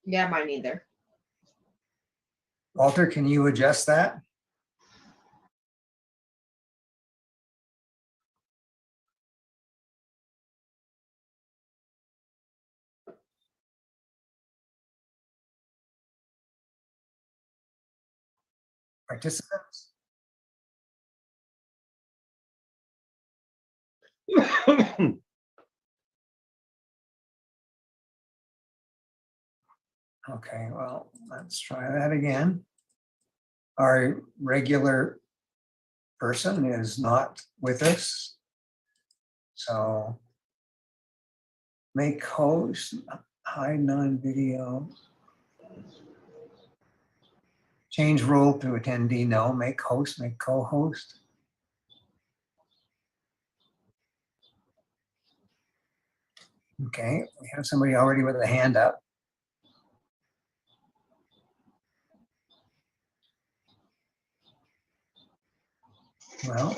Yeah, mine either. Walter, can you adjust that? Participants? Okay, well, let's try that again. Our regular person is not with us. So make host, hide non-video. Change role to attendee, no. Make host, make co-host. Okay, we have somebody already with a hand up. Well,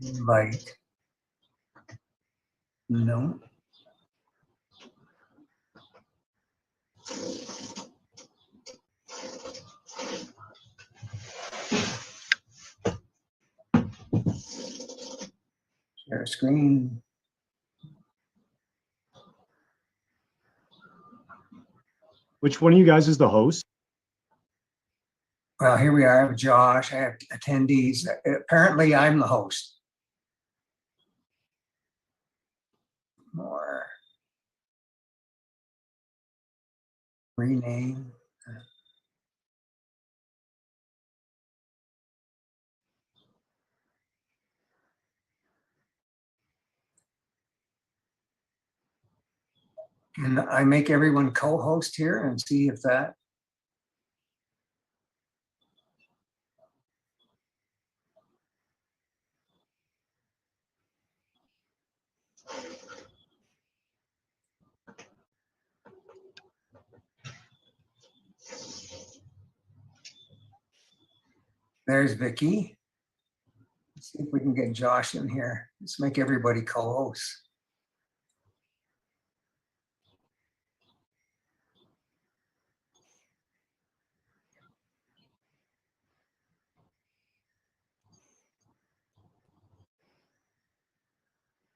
invite. No. Share screen. Which one of you guys is the host? Well, here we are. I have Josh. I have attendees. Apparently, I'm the host. More. Rename. Can I make everyone co-host here and see if that? There's Vicky. Let's see if we can get Josh in here. Let's make everybody co-hosts.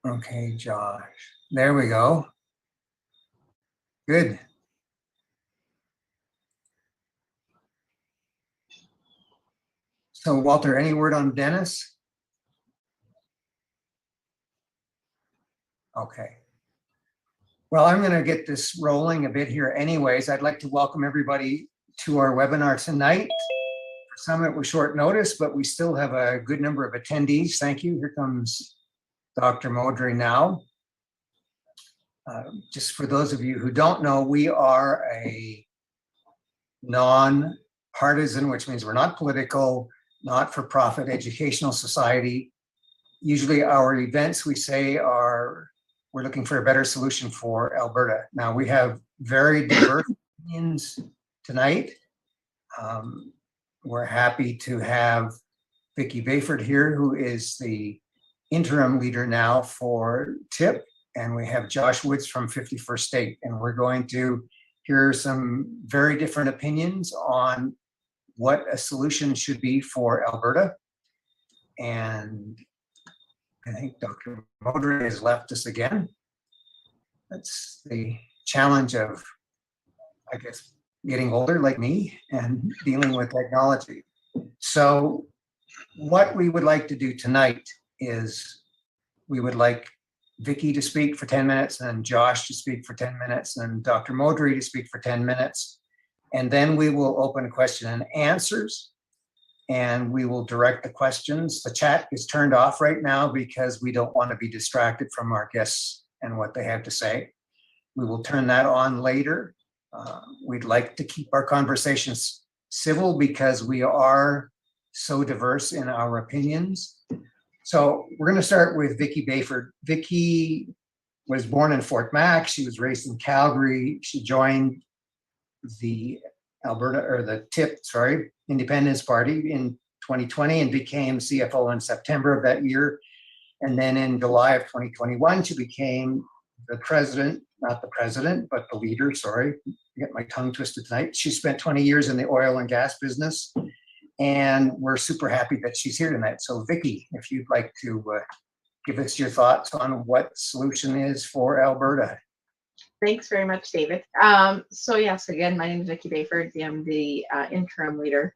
Okay, Josh. There we go. Good. So Walter, any word on Dennis? Okay. Well, I'm going to get this rolling a bit here anyways. I'd like to welcome everybody to our webinar tonight. For some it was short notice, but we still have a good number of attendees. Thank you. Here comes Dr. Modry now. Just for those of you who don't know, we are a non-partisan, which means we're not political, not-for-profit educational society. Usually our events, we say, are we're looking for a better solution for Alberta. Now, we have very diverse opinions tonight. We're happy to have Vicky Bayford here, who is the interim leader now for TIP, and we have Josh Woods from 51st State, and we're going to hear some very different opinions on what a solution should be for Alberta. And I think Dr. Modry has left us again. That's the challenge of, I guess, getting older like me and dealing with technology. So what we would like to do tonight is we would like Vicky to speak for 10 minutes and Josh to speak for 10 minutes and Dr. Modry to speak for 10 minutes. And then we will open question and answers and we will direct the questions. The chat is turned off right now because we don't want to be distracted from our guests and what they have to say. We will turn that on later. We'd like to keep our conversations civil because we are so diverse in our opinions. So we're going to start with Vicky Bayford. Vicky was born in Fort Mac. She was raised in Calgary. She joined the TIP, Independence Party in 2020 and became CFO in September of that year. And then in July of 2021, she became the president, not the president, but the leader, sorry, I get my tongue twisted tonight. She spent 20 years in the oil and gas business, and we're super happy that she's here tonight. So Vicky, if you'd like to give us your thoughts on what solution is for Alberta. Thanks very much, David. So yes, again, my name is Vicky Bayford. I'm the interim leader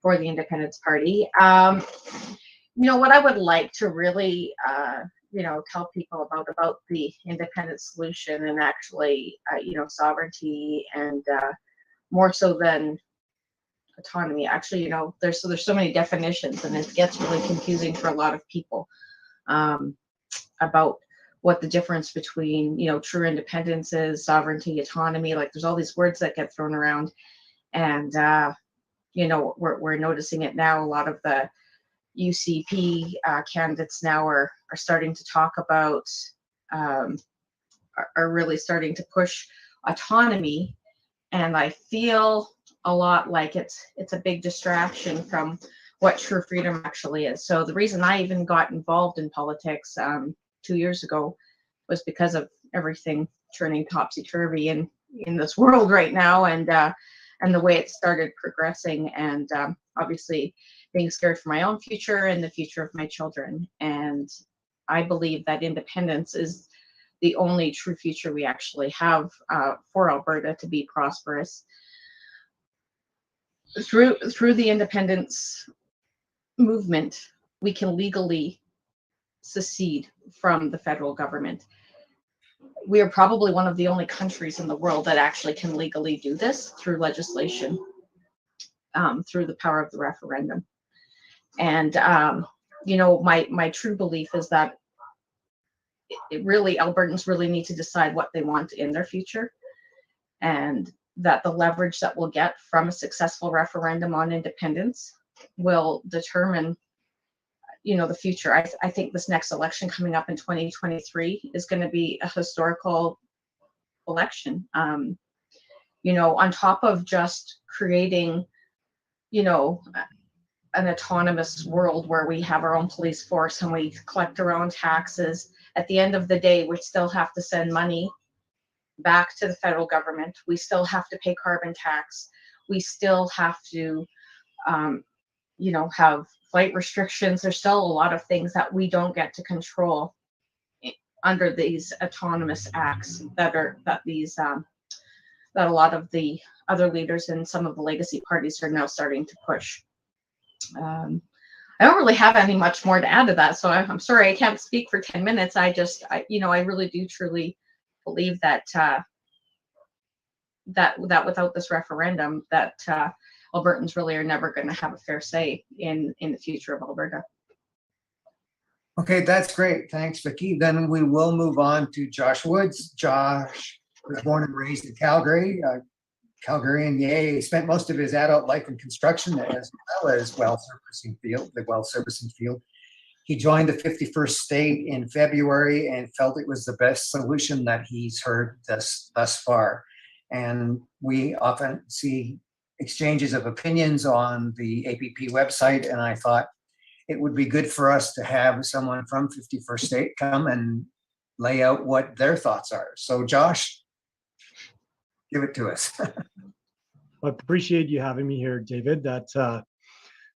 for the Independence Party. What I would like to really, tell people about the independent solution and actually, sovereignty and more so than autonomy. Actually, there's so many definitions, and it gets really confusing for a lot of people about what the difference between, true independence is, sovereignty, autonomy. Like there's all these words that get thrown around, and we're noticing it now. A lot of the UCP candidates now are starting to talk about, are really starting to push autonomy, and I feel a lot like it's a big distraction from what true freedom actually is. So the reason I even got involved in politics 2 years ago was because of everything turning topsy-turvy in this world right now, and the way it started progressing, and obviously being scared for my own future and the future of my children. And I believe that independence is the only true future we actually have for Alberta to be prosperous. Through the independence movement, we can legally secede from the federal government. We are probably one of the only countries in the world that actually can legally do this through legislation, through the power of the referendum. And my true belief is that Albertans really need to decide what they want in their future, and that the leverage that we'll get from a successful referendum on independence will determine the future. I think this next election coming up in 2023 is going to be a historical election. On top of just creating, an autonomous world where we have our own police force and we collect our own taxes, at the end of the day, we still have to send money back to the federal government. We still have to pay carbon tax. We still have to, have flight restrictions. There's still a lot of things that we don't get to control under these autonomous acts that a lot of the other leaders and some of the legacy parties are now starting to push. I don't really have any much more to add to that, so I'm sorry I can't speak for 10 minutes. I really do truly believe that that without this referendum, that Albertans really are never going to have a fair say in the future of Alberta. Okay, that's great. Thanks, Vicky. Then we will move on to Josh Woods. Josh was born and raised in Calgary. Calgarian, yay, spent most of his adult life in construction as well as the well servicing field. He joined the 51st state in February and felt it was the best solution that he's heard thus far. And we often see exchanges of opinions on the APP website, and I thought it would be good for us to have someone from 51st state come and lay out what their thoughts are. So Josh, give it to us. I appreciate you having me here, David. That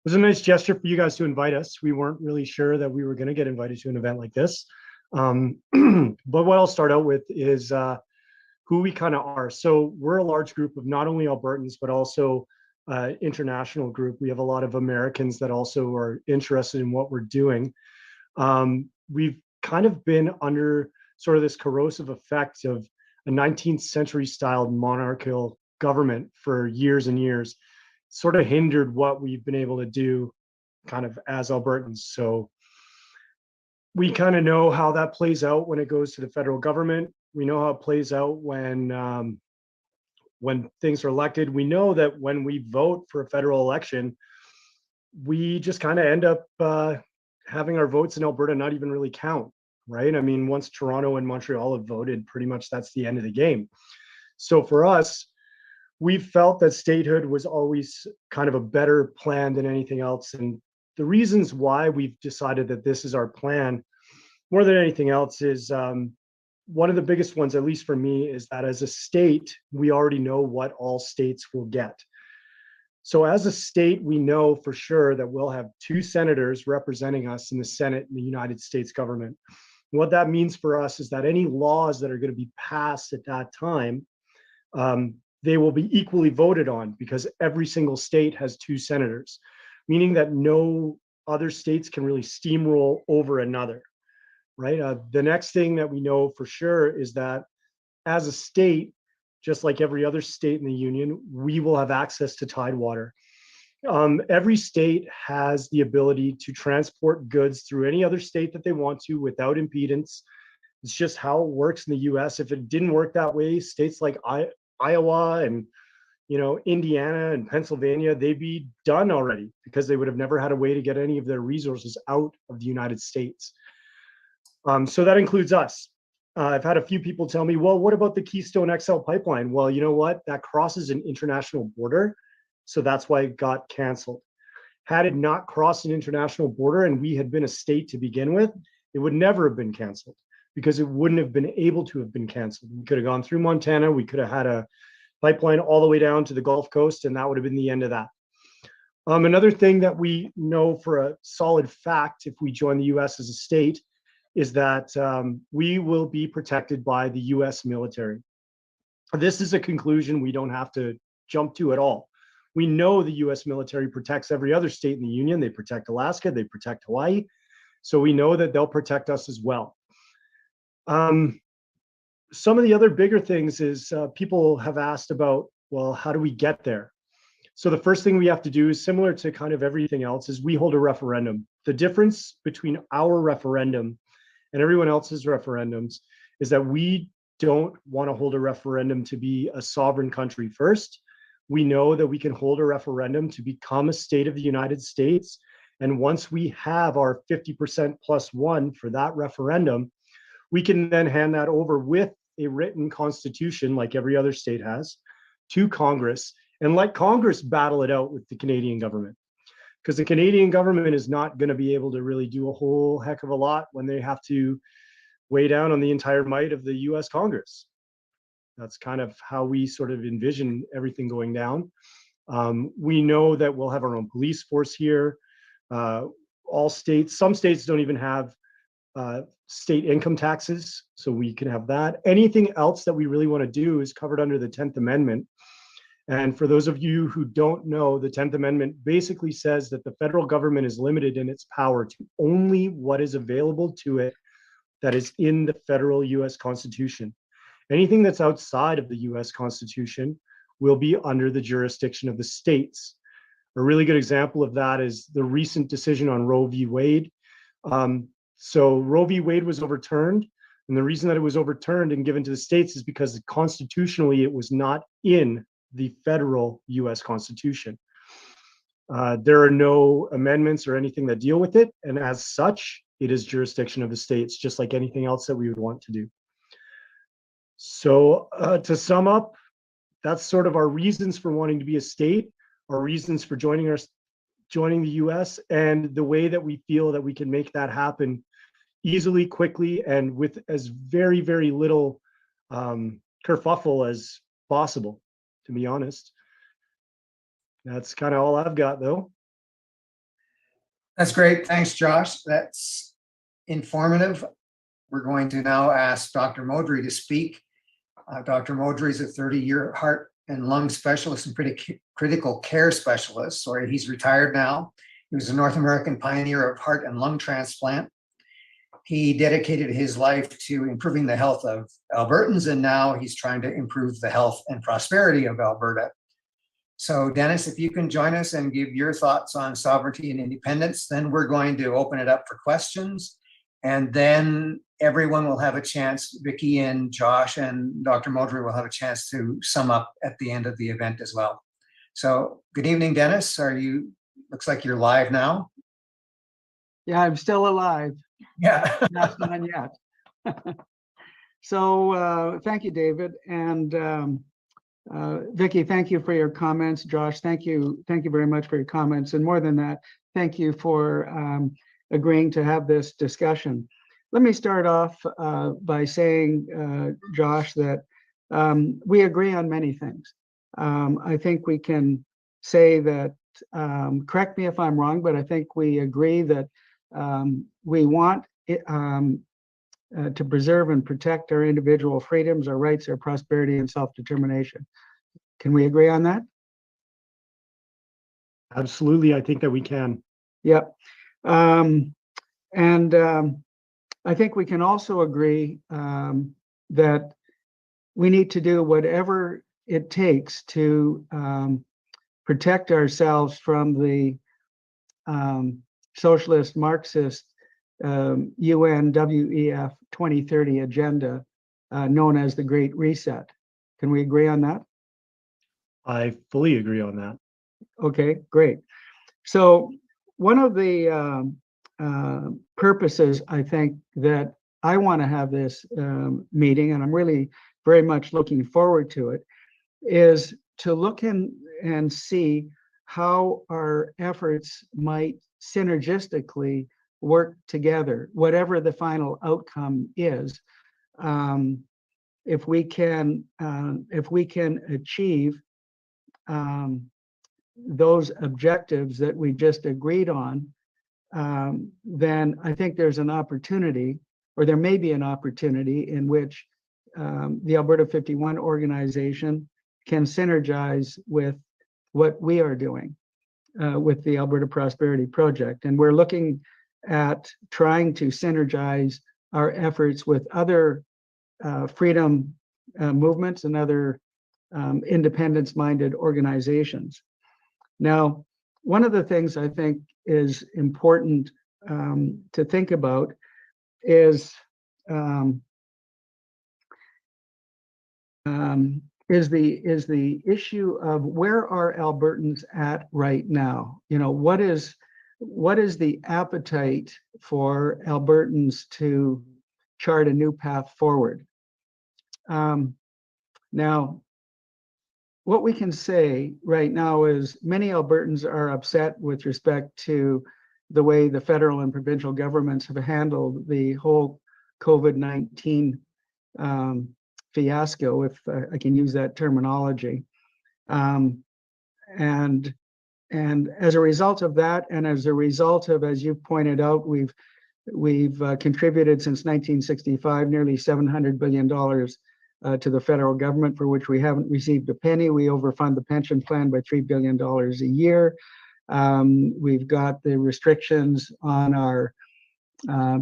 was a nice gesture for you guys to invite us. We weren't really sure that we were going to get invited to an event like this. But what I'll start out with is who we kind of are. So we're a large group of not only Albertans, but also international group. We have a lot of Americans that also are interested in what we're doing. We've kind of been under sort of this corrosive effect of a 19th century styled monarchical government for years and years, sort of hindered what we've been able to do kind of as Albertans. So we kind of know how that plays out when it goes to the federal government. We know how it plays out when things are elected. We know that when we vote for a federal election, we just kind of end up having our votes in Alberta not even really count, right? I mean, once Toronto and Montreal have voted, pretty much that's the end of the game. So for us, we felt that statehood was always kind of a better plan than anything else. And the reasons why we've decided that this is our plan, more than anything else, is one of the biggest ones, at least for me, is that as a state, we already know what all states will get. So as a state, we know for sure that we'll have 2 senators representing us in the Senate in the United States government. What that means for us is that any laws that are going to be passed at that time, they will be equally voted on because every single state has 2 senators, meaning that no other states can really steamroll over another, right? The next thing that we know for sure is that as a state, just like every other state in the union, we will have access to tidewater. Every state has the ability to transport goods through any other state that they want to without impedance. It's just how it works in the US. If it didn't work that way, states like Iowa and Indiana and Pennsylvania, they'd be done already because they would have never had a way to get any of their resources out of the United States. So that includes us. I've had a few people tell me, well, what about the Keystone XL pipeline? Well, you know what? That crosses an international border. So that's why it got canceled. Had it not crossed an international border and we had been a state to begin with, it would never have been canceled because it wouldn't have been able to have been canceled. We could have gone through Montana. We could have had a pipeline all the way down to the Gulf Coast, and that would have been the end of that. Another thing that we know for a solid fact, if we join the US as a state, is that we will be protected by the US military. This is a conclusion we don't have to jump to at all. We know the US military protects every other state in the union. They protect Alaska, they protect Hawaii. So we know that they'll protect us as well. Some of the other bigger things is people have asked about, well, how do we get there? So the first thing we have to do is similar to kind of everything else is we hold a referendum. The difference between our referendum and everyone else's referendums is that we don't want to hold a referendum to be a sovereign country first. We know that we can hold a referendum to become a state of the United States. And once we have our 50% plus 1 for that referendum, we can then hand that over with a written constitution, like every other state has, to Congress and let Congress battle it out with the Canadian government. Because the Canadian government is not going to be able to really do a whole heck of a lot when they have to weigh down on the entire might of the US Congress. That's kind of how we sort of envision everything going down. We know that we'll have our own police force here. All states, some states don't even have state income taxes, so we can have that. Anything else that we really want to do is covered under the 10th Amendment. And for those of you who don't know, the 10th Amendment basically says that the federal government is limited in its power to only what is available to it that is in the federal US Constitution. Anything that's outside of the US Constitution will be under the jurisdiction of the states. A really good example of that is the recent decision on Roe v. Wade. So Roe v. Wade was overturned. And the reason that it was overturned and given to the states is because constitutionally it was not in the federal US Constitution. There are no amendments or anything that deal with it. And as such, it is jurisdiction of the states, just like anything else that we would want to do. So to sum up, that's sort of our reasons for wanting to be a state, our reasons for joining the US, and the way that we feel that we can make that happen easily, quickly, and with as very, very little kerfuffle as possible, to be honest. That's kind of all I've got, though. That's great. Thanks, Josh. That's informative. We're going to now ask Dr. Modry to speak. Dr. Modry is a 30-year heart and lung specialist and critical care specialist. Sorry, he's retired now. He was a North American pioneer of heart and lung transplant. He dedicated his life to improving the health of Albertans, and now he's trying to improve the health and prosperity of Alberta. So Dennis, if you can join us and give your thoughts on sovereignty and independence, then we're going to open it up for questions. And then everyone will have a chance, Vicky and Josh and Dr. Modry will have a chance to sum up at the end of the event as well. So good evening, Dennis. Looks like you're live now. Yeah, I'm still alive. Yeah. Not done yet. So thank you, David. And Vicky, thank you for your comments. Josh, thank you very much for your comments. And more than that, thank you for agreeing to have this discussion. let me start off by saying, Josh, that we agree on many things. I think we can say that, correct me if I'm wrong, but I think we agree that we want to preserve and protect our individual freedoms, our rights, our prosperity, and self-determination. Can we agree on that? Absolutely, I think that we can. Yep. And I think we can also agree that we need to do whatever it takes to protect ourselves from the socialist Marxist UN WEF 2030 agenda known as the Great Reset. Can we agree on that? I fully agree on that. Okay, great. So one of the purposes, I think, that I want to have this meeting, and I'm really very much looking forward to it, is to look in and see how our efforts might synergistically work together, whatever the final outcome is. If we can achieve those objectives that we just agreed on, then I think there's an opportunity, or there may be an opportunity, in which the Alberta 51 organization can synergize with what we are doing with the Alberta Prosperity Project. And we're looking at trying to synergize our efforts with other freedom movements and other independence-minded organizations. Now, one of the things I think is important to think about is the issue of where are Albertans at right now? You know, what is the appetite for Albertans to chart a new path forward? Now, what we can say right now is many Albertans are upset with respect to the way the federal and provincial governments have handled the whole COVID-19 fiasco, if I can use that terminology. And as a result of that, and as a result of, as you pointed out, we've contributed since 1965 nearly $700 billion to the federal government, for which we haven't received a penny. We overfund the pension plan by $3 billion a year. We've got the restrictions on our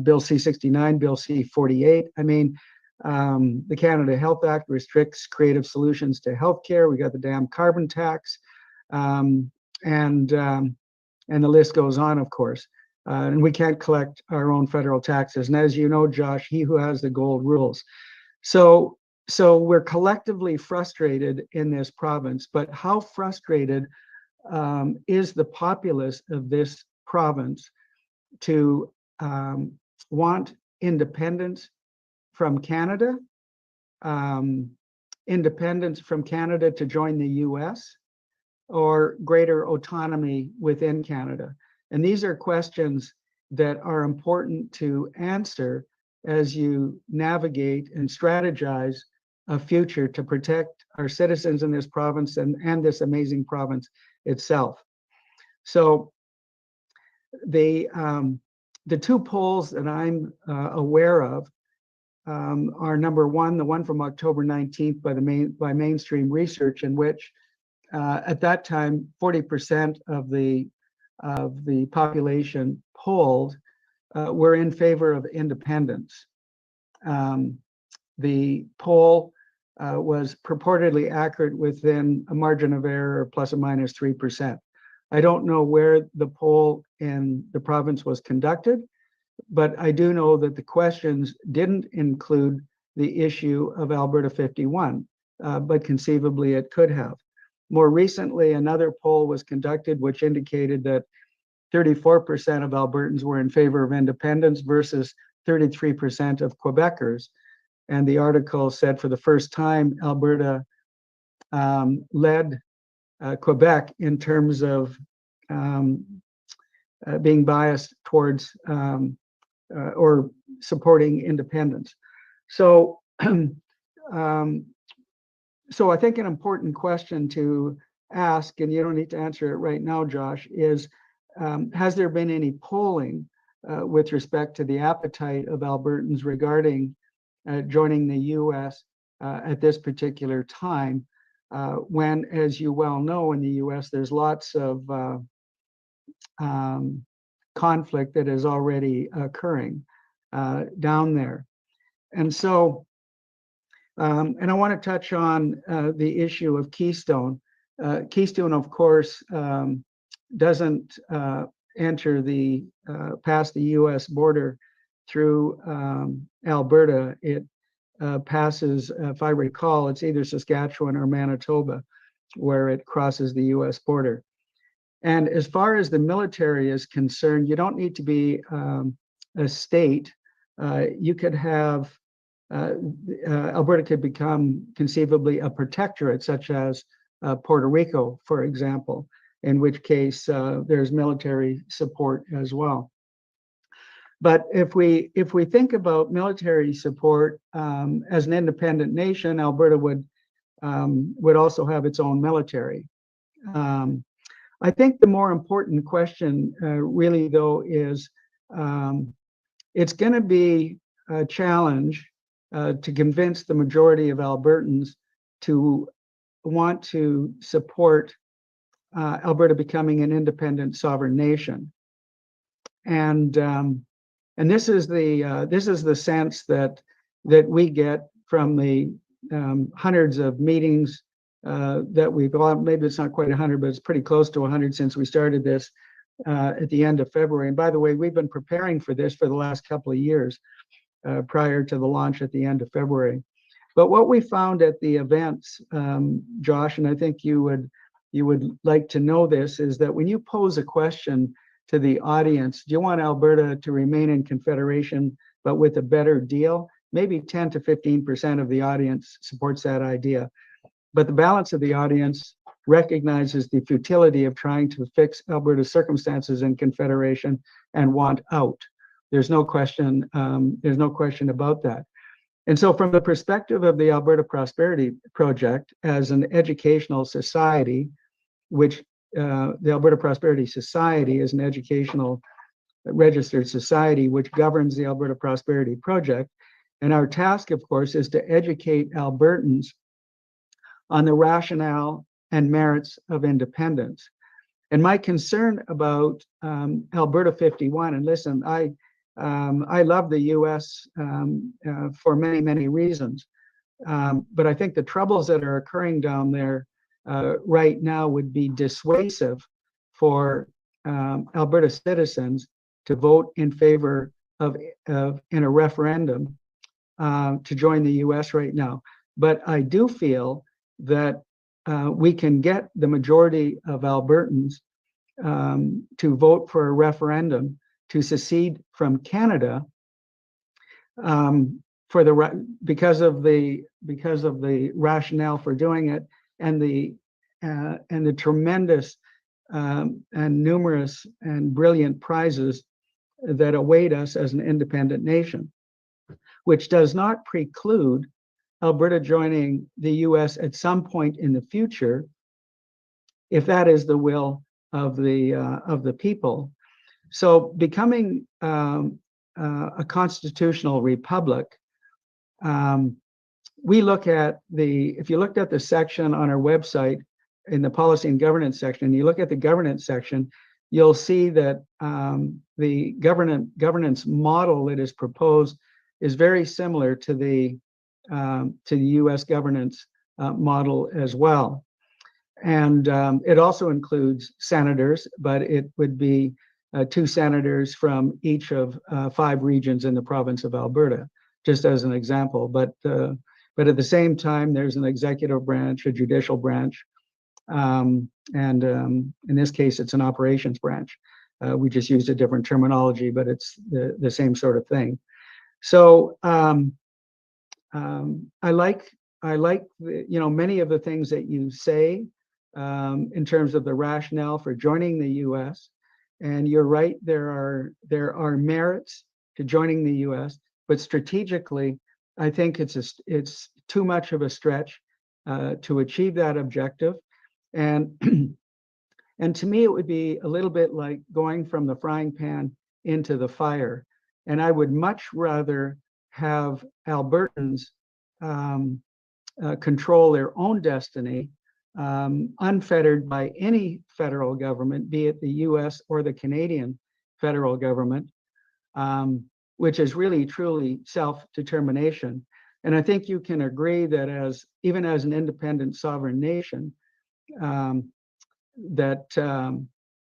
Bill C-69, Bill C-48. I mean, the Canada Health Act restricts creative solutions to healthcare. We got the damn carbon tax, and the list goes on, of course. And we can't collect our own federal taxes. And as you know, Josh, he who has the gold rules. So we're collectively frustrated in this province, but how frustrated is the populace of this province to want independence from Canada, independence from Canada to join the US, or greater autonomy within Canada? And these are questions that are important to answer as you navigate and strategize a future to protect our citizens in this province and this amazing province itself. So the two polls that I'm aware of are, number one, the one from October 19th by Mainstream Research, in which at that time 40% of the population polled were in favor of independence. The poll was purportedly accurate within a margin of error of plus or minus 3%. I don't know where the poll in the province was conducted, but I do know that the questions didn't include the issue of Alberta 51, but conceivably it could have. More recently, another poll was conducted which indicated that 34% of Albertans were in favor of independence versus 33% of Quebecers. And the article said for the first time, Alberta led Quebec in terms of being biased towards or supporting independence. So, so I think an important question to ask, and you don't need to answer it right now, Josh, is has there been any polling with respect to the appetite of Albertans regarding joining the U.S. At this particular time, when, as you well know, in the U.S. there's lots of conflict that is already occurring down there. And so, and I want to touch on the issue of Keystone. Keystone, of course, doesn't enter the past the U.S. border through Alberta. It passes, if I recall, it's either Saskatchewan or Manitoba, where it crosses the U.S. border. And as far as the military is concerned, you don't need to be a state. You could have Alberta could become conceivably a protectorate, such as Puerto Rico, for example, in which case there's military support as well. But if we think about military support as an independent nation, Alberta would also have its own military. I think the more important question, really, though, is it's going to be a challenge to convince the majority of Albertans to want to support Alberta becoming an independent sovereign nation. And this is the sense that we get from the hundreds of meetings that we've got. Maybe it's not quite 100, but it's pretty close to 100 since we started this at the end of February. And by the way, we've been preparing for this for the last couple of years prior to the launch at the end of February. But what we found at the events, Josh, and I think you would like to know this, is that when you pose a question to the audience, do you want Alberta to remain in Confederation but with a better deal? Maybe 10 to 15% of the audience supports that idea. But the balance of the audience recognizes the futility of trying to fix Alberta's circumstances in Confederation and want out. There's no question about that. And so from the perspective of the Alberta Prosperity Project as an educational society, which the Alberta Prosperity Society is an educational registered society which governs the Alberta Prosperity Project. And our task, of course, is to educate Albertans on the rationale and merits of independence. And my concern about Alberta 51, and listen, I love the U.S. For many, many reasons, but I think the troubles that are occurring down there right now would be dissuasive for Alberta citizens to vote in favor of in a referendum to join the U.S. right now. But I do feel that we can get the majority of Albertans to vote for a referendum to secede from Canada because of the rationale for doing it and the tremendous and numerous and brilliant prizes that await us as an independent nation, which does not preclude Alberta joining the U.S. at some point in the future, if that is the will of the people. So becoming a constitutional republic, we look at if you looked at the section on our website in the policy and governance section, and you look at the governance section, you'll see that the governance model that is proposed is very similar to the U.S. governance model as well. And it also includes senators, but it would be 2 senators from each of 5 regions in the province of Alberta, just as an example. But at the same time, there's an executive branch, a judicial branch, and in this case, it's an operations branch. We just used a different terminology, but it's the same sort of thing. So I like many of the things that you say in terms of the rationale for joining the U.S. And you're right, there are merits to joining the U.S., but strategically, I think it's too much of a stretch to achieve that objective. And and to me, it would be a little bit like going from the frying pan into the fire. And I would much rather have Albertans control their own destiny, unfettered by any federal government, be it the US or the Canadian federal government, which is really truly self-determination. And I think you can agree that even as an independent sovereign nation, that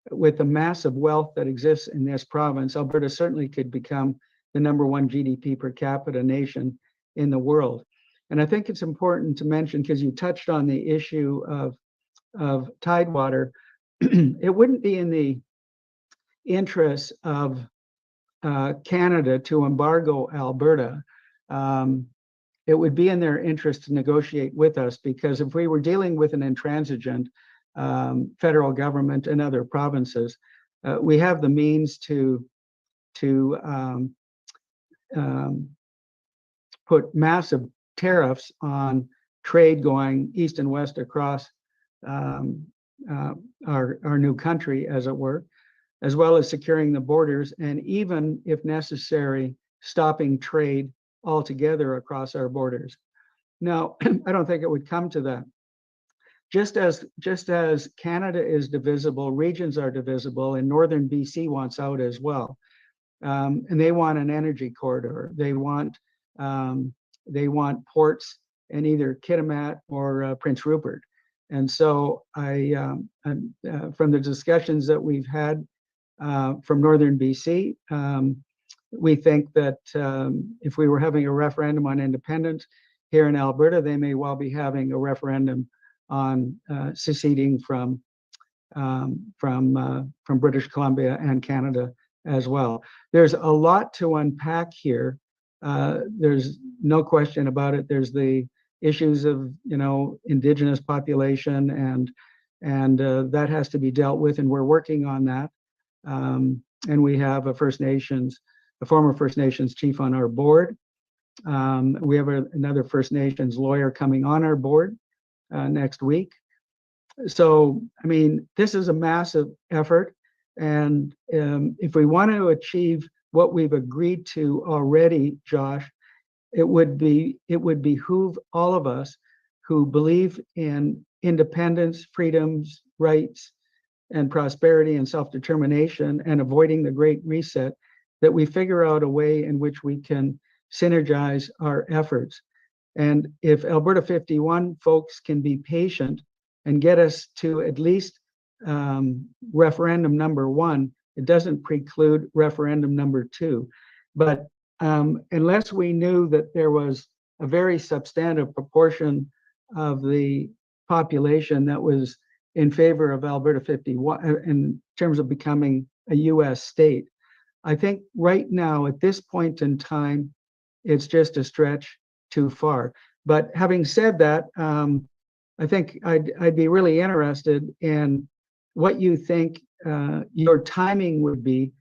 with the massive wealth that exists in this province, Alberta certainly could become the #1 GDP per capita nation in the world. And I think it's important to mention, because you touched on the issue of tidewater, it wouldn't be in the interest of Canada to embargo Alberta. It would be in their interest to negotiate with us, because if we were dealing with an intransigent federal government and other provinces, we have the means to put massive tariffs on trade going east and west across our new country, as it were, as well as securing the borders, and even, if necessary, stopping trade altogether across our borders. Now, I don't think it would come to that. Just as Canada is divisible, regions are divisible, and northern BC wants out as well. And they want an energy corridor. They want ports in either Kitimat or Prince Rupert. And so from the discussions that we've had from northern BC, we think that if we were having a referendum on independence here in Alberta, they may well be having a referendum on seceding from British Columbia and Canada as well. There's a lot to unpack here. There's no question about it. There's the issues of Indigenous population, and that has to be dealt with, and we're working on that. And we have a former First Nations chief on our board. We have another First Nations lawyer coming on our board next week. So, I mean, this is a massive effort. And if we want to achieve what we've agreed to already, Josh, it would behoove all of us who believe in independence, freedoms, rights, and prosperity and self-determination, and avoiding the Great Reset, that we figure out a way in which we can synergize our efforts. And if Alberta 51 folks can be patient and get us to at least referendum #1, it doesn't preclude referendum #2. But unless we knew that there was a very substantive proportion of the population that was in favor of Alberta 51 in terms of becoming a US state, I think right now, at this point in time, it's just a stretch too far. But having said that, I think I'd be really interested in what you think your timing would be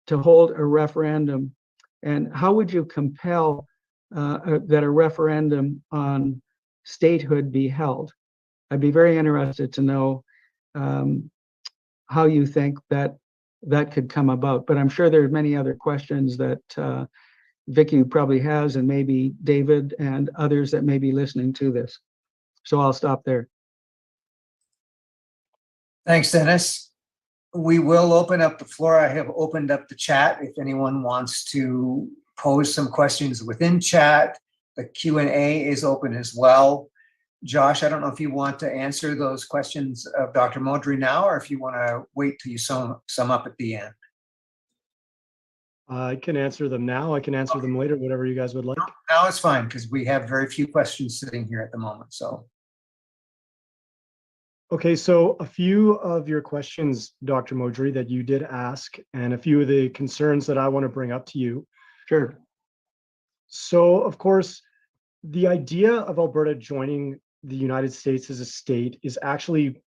to hold a referendum, and how would you compel that a referendum on statehood be held? I'd be very interested to know how you think that could come about. But I'm sure there are many other questions that Vicky probably has, and maybe David and others that may be listening to this. So I'll stop there. Thanks, Dennis. We will open up the floor. I have opened up the chat. If anyone wants to pose some questions within chat, the Q&A is open as well. Josh, I don't know if you want to answer those questions of Dr. Modry now, or if you want to wait till you sum up at the end. I can answer them now. I can answer them later, whatever you guys would like. Now it's fine, because we have very few questions sitting here at the moment. So. Okay, so a few of your questions, Dr. Modry, that you did ask, and a few of the concerns that I want to bring up to you. Sure. So, of course, the idea of Alberta joining the United States as a state is actually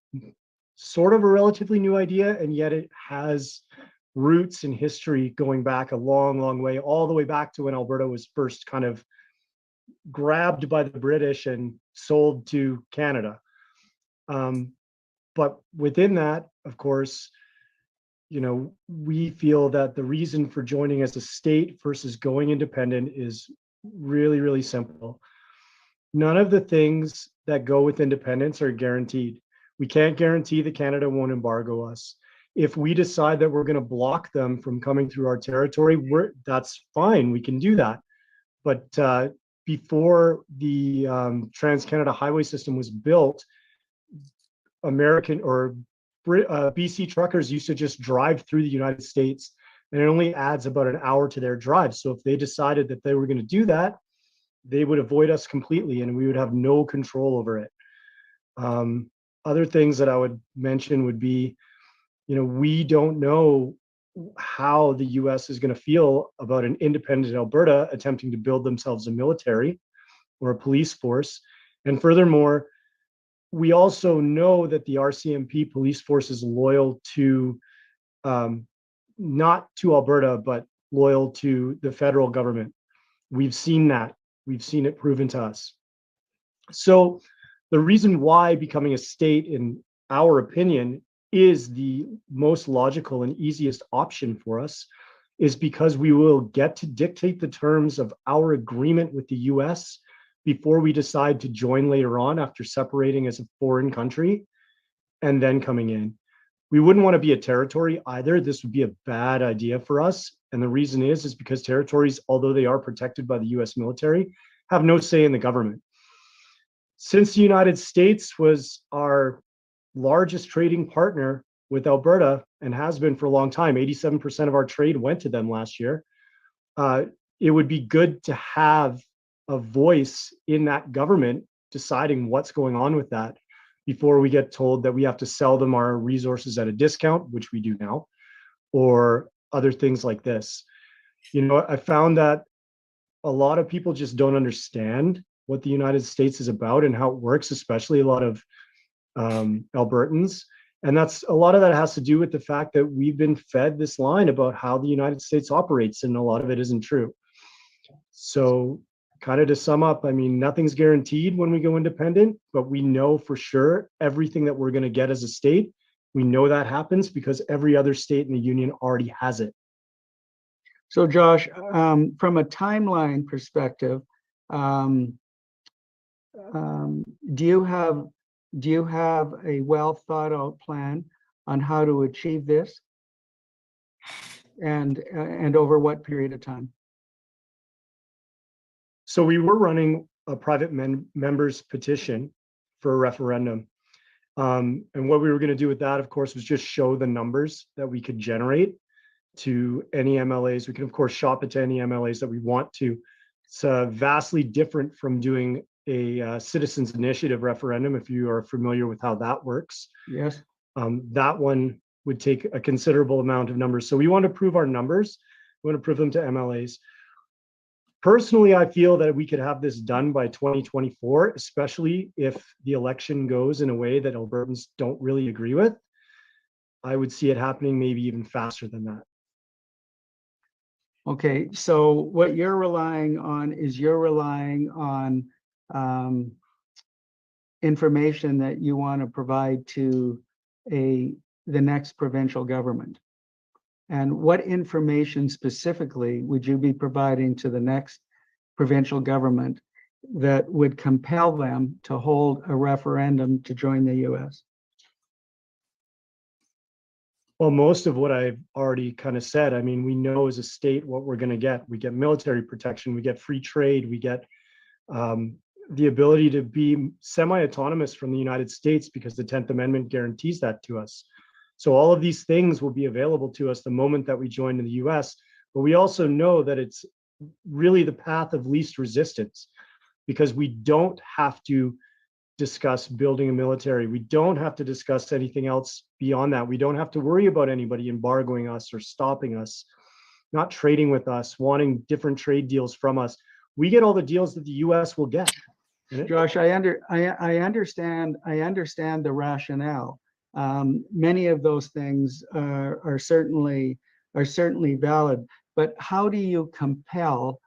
sort of a relatively new idea, and yet it has roots in history going back a long, long way, all the way back to when Alberta was first kind of grabbed by the British and sold to Canada. But within that, of course, we feel that the reason for joining as a state versus going independent is really, really simple. None of the things that go with independence are guaranteed. We can't guarantee that Canada won't embargo us. If we decide that we're going to block them from coming through our territory, that's fine. We can do that. But before the Trans-Canada Highway System was built, American or BC truckers used to just drive through the United States, and it only adds about an hour to their drive. So if they decided that they were going to do that, they would avoid us completely, and we would have no control over it. Other things that I would mention would be, we don't know how the US is going to feel about an independent Alberta attempting to build themselves a military or a police force. And furthermore, we also know that the RCMP police force is loyal to, not to Alberta, but loyal to the federal government. We've seen that. We've seen it proven to us. So the reason why becoming a state, in our opinion, is the most logical and easiest option for us is because we will get to dictate the terms of our agreement with the US before we decide to join later on after separating as a foreign country and then coming in. We wouldn't want to be a territory either. This would be a bad idea for us. And the reason is because territories, although they are protected by the US military, have no say in the government. Since the United States was our largest trading partner with Alberta and has been for a long time, 87% of our trade went to them last year, it would be good to have a voice in that government deciding what's going on with that before we get told that we have to sell them our resources at a discount, which we do now, or other things like this. I found that a lot of people just don't understand what the United States is about and how it works, especially a lot of Albertans. And a lot of that has to do with the fact that we've been fed this line about how the United States operates, and a lot of it isn't true. So kind of to sum up, nothing's guaranteed when we go independent, but we know for sure everything that we're going to get as a state. We know that happens because every other state in the union already has it. So Josh, from a timeline perspective, do you have a well thought out plan on how to achieve this, and over what period of time? So we were running a private members petition for a referendum. And what we were going to do with that, of course, was just show the numbers that we could generate to any MLAs. We can, of course, shop it to any MLAs that we want to. It's vastly different from doing a citizens initiative referendum, if you are familiar with how that works. Yes. That one would take a considerable amount of numbers. So we want to prove our numbers. We want to prove them to MLAs. Personally, I feel that we could have this done by 2024, especially if the election goes in a way that Albertans don't really agree with. I would see it happening maybe even faster than that. Okay, so what you're relying on is information that you want to provide to the next provincial government. And what information specifically would you be providing to the next provincial government that would compel them to hold a referendum to join the US? Well, most of what I've already kind of said. We know as a state what we're going to get. We get military protection, we get free trade, we get the ability to be semi-autonomous from the United States because the 10th Amendment guarantees that to us. So all of these things will be available to us the moment that we join in the US, but we also know that it's really the path of least resistance because we don't have to discuss building a military. We don't have to discuss anything else beyond that. We don't have to worry about anybody embargoing us or stopping us, not trading with us, wanting different trade deals from us. We get all the deals that the US will get. Josh, I understand the rationale. Many of those things are certainly are certainly valid, but how do you compel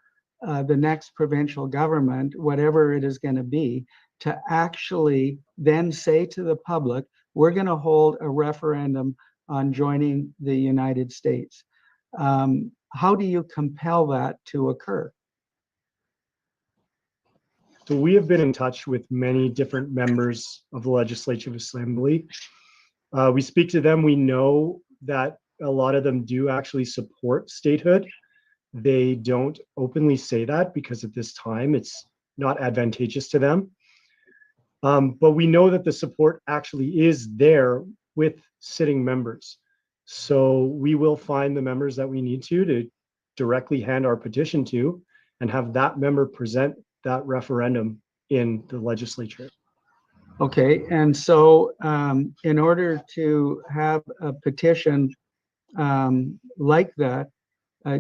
the next provincial government, whatever it is going to be, to actually then say to the public, we're going to hold a referendum on joining the United States? How do you compel that to occur? So we have been in touch with many different members of the Legislative Assembly. We speak to them. We know that a lot of them do actually support statehood. They don't openly say that because at this time it's not advantageous to them. But we know that the support actually is there with sitting members. So we will find the members that we need to directly hand our petition to and have that member present that referendum in the legislature. Okay, and so in order to have a petition like that,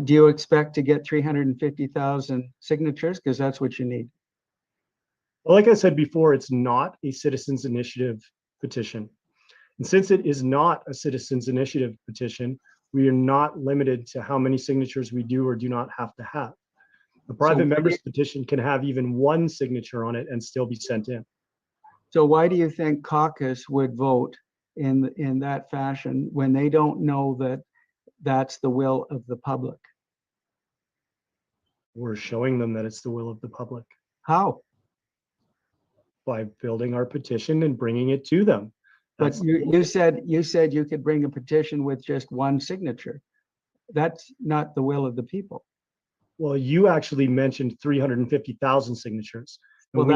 do you expect to get 350,000 signatures? Because that's what you need. Well, like I said before, it's not a citizens initiative petition. And since it is not a citizens initiative petition, we are not limited to how many signatures we do or do not have to have. A private member's petition can have even one signature on it and still be sent in. So why do you think caucus would vote in that fashion when they don't know that that's the will of the public? We're showing them that it's the will of the public How? by building our petition and bringing it to them. But you said you could bring a petition with just one signature. That's not the will of the people. Well, you actually mentioned 350,000 signatures. Well,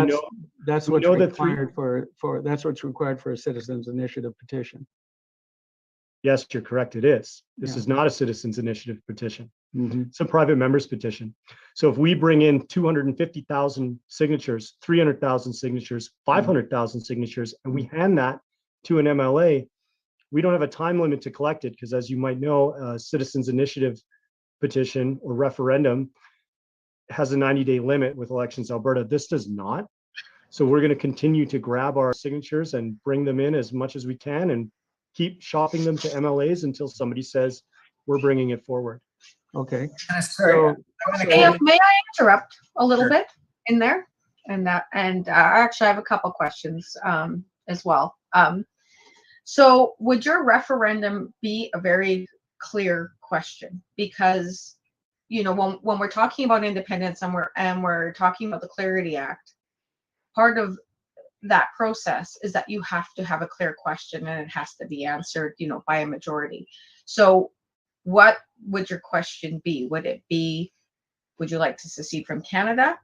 that's what's required that's what's required for a citizens initiative petition. Yes, you're correct. It is. This is not a citizens initiative petition. It's a private member's petition. So if we bring in 250,000 signatures, 300,000 signatures, 500,000 signatures, and we hand that to an MLA, we don't have a time limit to collect it because, as you might know, a citizens initiative petition or referendum has a 90-day limit with Elections Alberta. This does not. So we're going to continue to grab our signatures and bring them in as much as we can and keep shopping them to MLAs until somebody says we're bringing it forward. Okay. Sorry, May I interrupt a little bit in there? And actually I have a couple questions as well. So would your referendum be a very clear question? Because, you know, when we're talking about independence and we're talking about the Clarity Act, part of that process is that you have to have a clear question and it has to be answered, you know, by a majority. So what would your question be? Would it be, would you like to secede from Canada?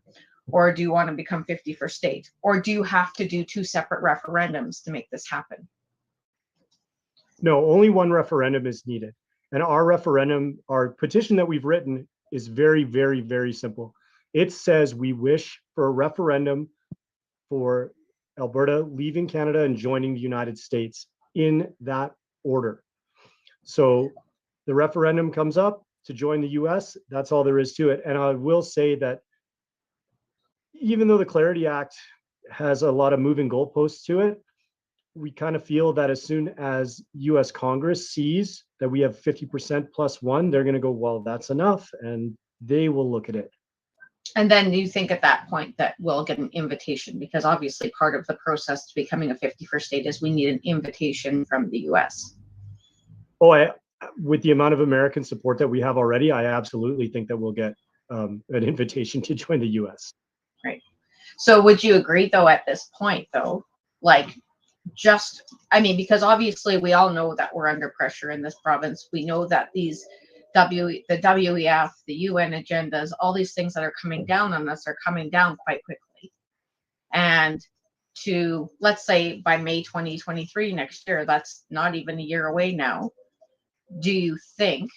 Or do you want to become 51st state? Or do you have to do two separate referendums to make this happen? No, only one referendum is needed. And our referendum, our petition that we've written is very, very, very simple. It says we wish for a referendum for Alberta leaving Canada and joining the United States in that order. So the referendum comes up to join the US, that's all there is to it. And I will say that even though the Clarity Act has a lot of moving goalposts to it, we kind of feel that as soon as US Congress sees that we have 50% plus one, they're going to go, well, that's enough. And they will look at it. And then you think at that point that we'll get an invitation, because obviously part of the process to becoming a 51st state is we need an invitation from the US. Oh, with the amount of American support that we have already, I absolutely think that we'll get an invitation to join the US. Right. So would you agree though, at this point though, like I mean, because obviously we all know that we're under pressure in this province. We know that these the WEF, the UN agendas, all these things that are coming down on us are coming down quite quickly. And to, let's say by May 2023 next year, that's not even a year away now. Do you think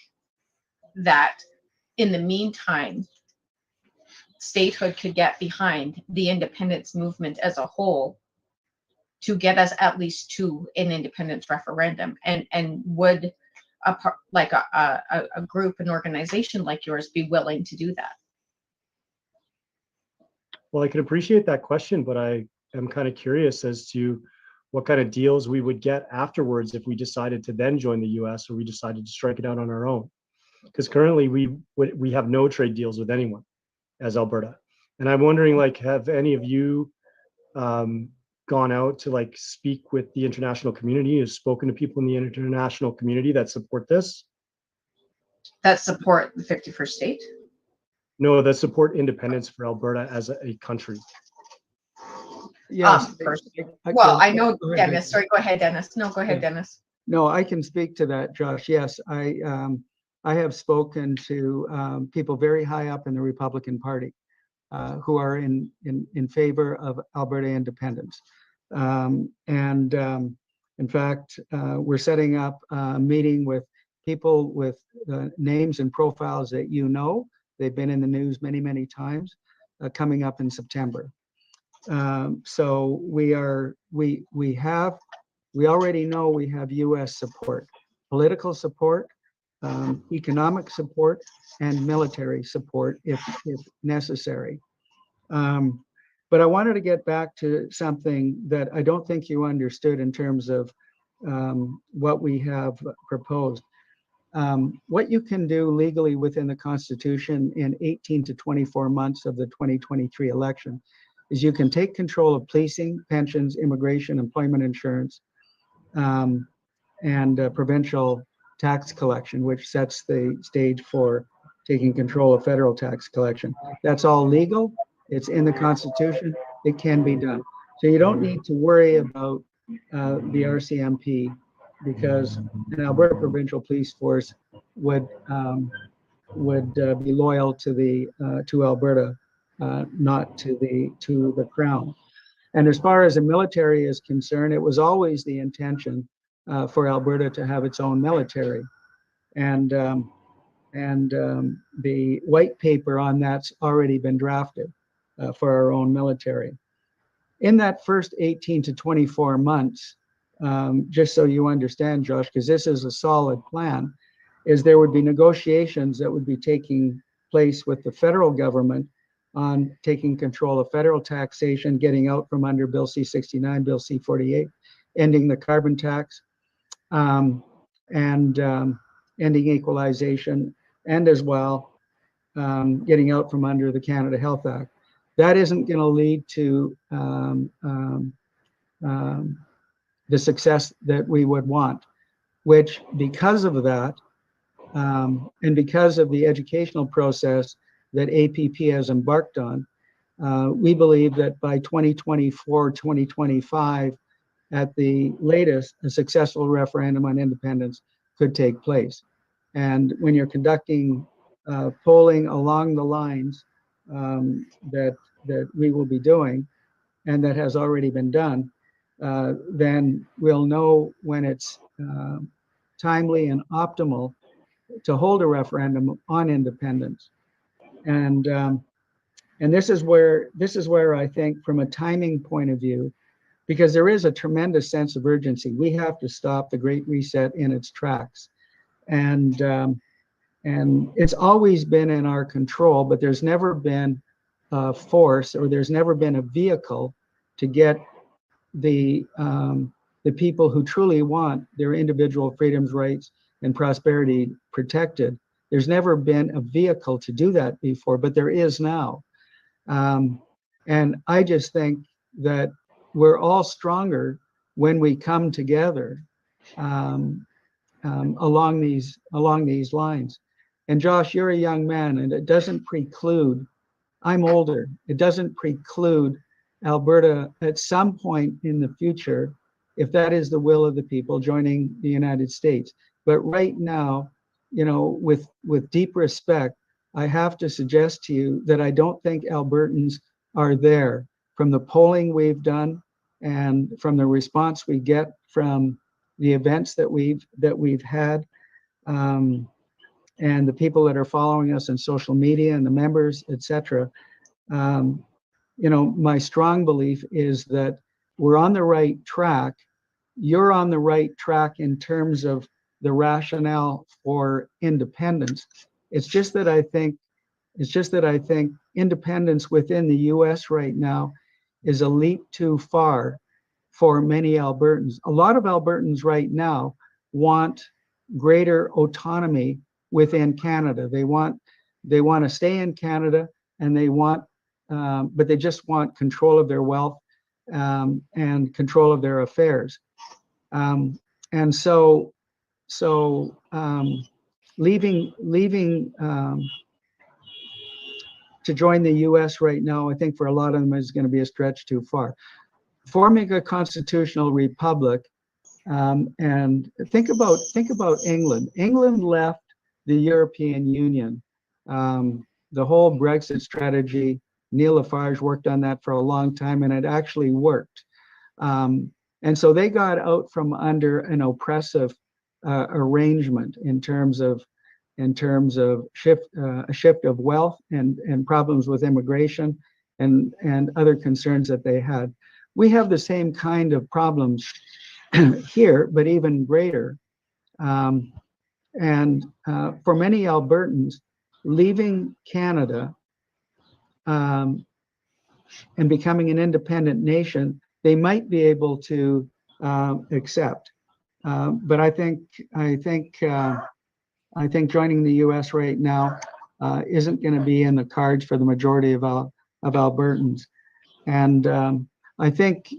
that in the meantime, statehood could get behind the independence movement as a whole to get us at least to an independence referendum? And would a group, an organization like yours be willing to do that? Well, I can appreciate that question, but I am kind of curious as to what kind of deals we would get afterwards if we decided to then join the US or we decided to strike it out on our own. Because currently we have no trade deals with anyone as Alberta. And I'm wondering, like, have any of you gone out to like speak with the international community, has spoken to people in the international community that support this? That support the 51st state? No, that support independence for Alberta as a country. Yes. Well, I know Go ahead, Dennis. Vicky. Sorry, go ahead, Dennis. No, go ahead, Yeah. Dennis. No, I can speak to that, Josh. Yes, I have spoken to people very high up in the Republican Party who are in favor of Alberta independence. In fact, we're setting up a meeting with people with names and profiles that you know. They've been in the news many, many times, coming up in September. So we already know we have U.S. support, political support, economic support, and military support if necessary. But I wanted to get back to something that I don't think you understood in terms of what we have proposed. What you can do legally within the Constitution in 18 to 24 months of the 2023 election is you can take control of policing, pensions, immigration, employment insurance, and provincial tax collection, which sets the stage for taking control of federal tax collection. That's all legal. It's in the Constitution. It can be done. So you don't need to worry about the RCMP, because an Alberta Provincial Police Force would be loyal to Alberta, not to the Crown. And as far as the military is concerned, it was always the intention for Alberta to have its own military, and the white paper on that's already been drafted for our own military. In that first 18 to 24 months, just so you understand, Josh, because this is a solid plan, is there would be negotiations that would be taking place with the federal government on taking control of federal taxation, getting out from under Bill C-69, Bill C-48, ending the carbon tax, and ending equalization, and as well getting out from under the Canada Health Act. That isn't going to lead to the success that we would want, which, because of that, and because of the educational process that APP has embarked on, we believe that by 2024, 2025, at the latest, a successful referendum on independence could take place. And when you're conducting polling along the lines that we will be doing, and that has already been done, then we'll know when it's timely and optimal to hold a referendum on independence. And this is where I think, from a timing point of view, because there is a tremendous sense of urgency, we have to stop the Great Reset in its tracks. And it's always been in our control, but there's never been a force, or there's never been a vehicle to get the people who truly want their individual freedoms, rights, and prosperity protected. There's never been a vehicle to do that before, but there is now. And I just think that we're all stronger when we come together along these lines. And Josh, you're a young man, and it doesn't preclude, I'm older, it doesn't preclude Alberta at some point in the future, if that is the will of the people, joining the United States. But right now, you know, with deep respect, I have to suggest to you that I don't think Albertans are there. From the polling we've done and from the response we get from the events that we've had, and the people that are following us on social media and the members, etc. You know, my strong belief is that we're on the right track. You're on the right track in terms of the rationale for independence. It's just that I think independence within the US right now is a leap too far for many Albertans. A lot of Albertans right now want greater autonomy within Canada. They want to stay in Canada, and but they just want control of their wealth and control of their affairs. And so leaving to join the U.S. right now, I think for a lot of them is going to be a stretch too far. Forming a constitutional republic, and think about England. England left the European Union. The whole Brexit strategy, Neil Lafarge worked on that for a long time, and it actually worked. And so they got out from under an oppressive arrangement in terms of a shift of wealth and problems with immigration and other concerns that they had. We have the same kind of problems here, but even greater. And for many Albertans, leaving Canada and becoming an independent nation, they might be able to accept. But I think joining the U.S. right now isn't going to be in the cards for the majority of Albertans. And I think,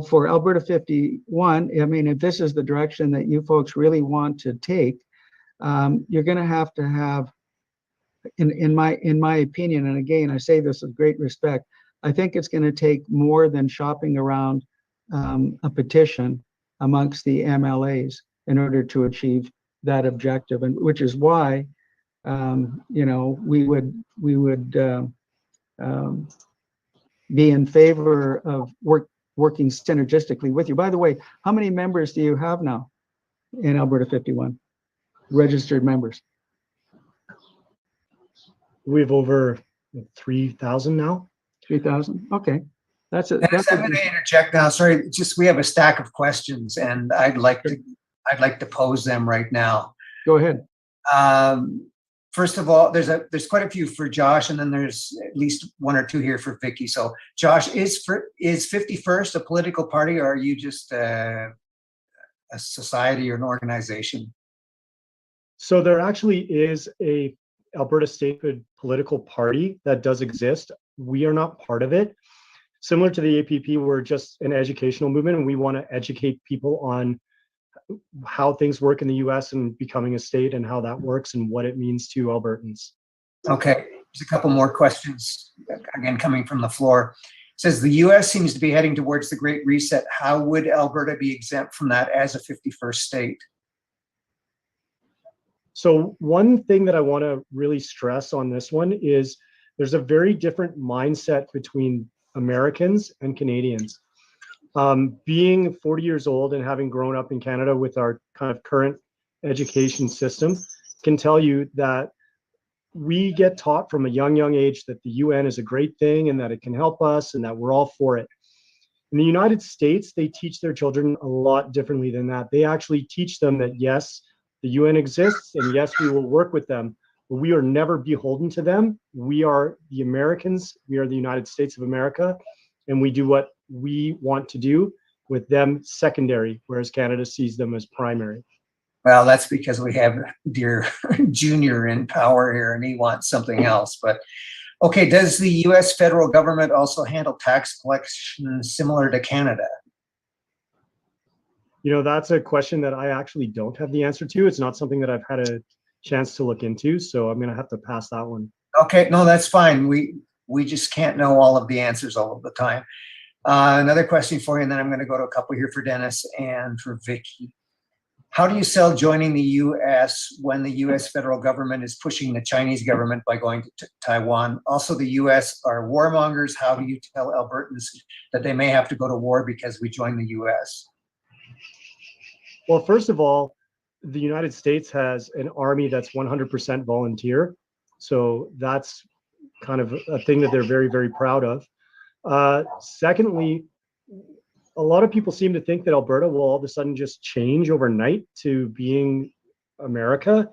for Alberta 51, I mean, if this is the direction that you folks really want to take, you're going to have, in my opinion, and again, I say this with great respect, I think it's going to take more than shopping around a petition amongst the MLAs in order to achieve that objective, and which is why we would be in favor of working synergistically with you. By the way, how many members do you have now in Alberta 51? Registered members? We have over 3,000 now. 3,000. Okay, that's I'm going to interject now. Sorry, just we have a stack of questions, and I'd like to pose them right now. Go ahead. First of all, there's quite a few for Josh, and then there's at least one or two here for Vicky. So, Josh, is 51st a political party, or are you just a society or an organization? So there actually is a Alberta Statehood political party that does exist. We are not part of it. Similar to the APP, we're just an educational movement, and we want to educate people on how things work in the US and becoming a state and how that works and what it means to Albertans. Okay, there's a couple more questions, again, coming from the floor. It says the US seems to be heading towards the Great Reset. How would Alberta be exempt from that as a 51st state? So one thing that I want to really stress on this one is there's a very different mindset between Americans and Canadians. Being 40 years old and having grown up in Canada with our kind of current education system can tell you that we get taught from a young age that the UN is a great thing and that it can help us and that we're all for it. In the United States, they teach their children a lot differently than that. They actually teach them that, yes, the UN exists, and yes, we will work with them, but we are never beholden to them. We are the Americans, we are the United States of America, and we do what we want to do, with them secondary, whereas Canada sees them as primary. Well, that's because we have dear Junior in power here, and he wants something else. But okay, does the US federal government also handle tax collection similar to Canada? That's a question that I actually don't have the answer to. It's not something that I've had a chance to look into, so I'm going to have to pass that one. Okay, no, that's fine. We just can't know all of the answers all of the time. Another question for you, and then I'm going to go to a couple here for Dennis and for Vicky. How do you sell joining the US when the US federal government is pushing the Chinese government by going to Taiwan? Also, the US are warmongers. How do you tell Albertans that they may have to go to war because we joined the US? Well, first of all, the United States has an army that's 100% volunteer. So that's kind of a thing that they're very, very proud of. Secondly, a lot of people seem to think that Alberta will all of a sudden just change overnight to being America.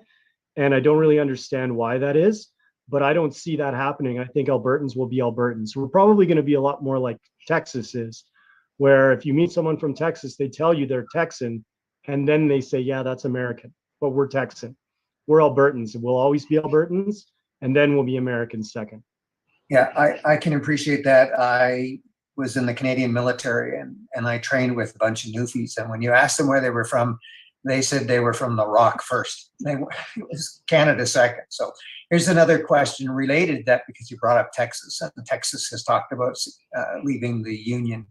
And I don't really understand why that is, but I don't see that happening. I think Albertans will be Albertans. We're probably going to be a lot more like Texas is, where if you meet someone from Texas, they tell you they're Texan, and then they say, yeah, that's American, but we're Texan. we're Albertans. We'll always be Albertans, and then we'll be Americans second. Yeah, I can appreciate that. I was in the Canadian military and I trained with a bunch of newfies. And when you asked them where they were from, they said they were from the Rock first. It was Canada second. So here's another question related to that, because you brought up Texas, and Texas has talked about leaving the Union.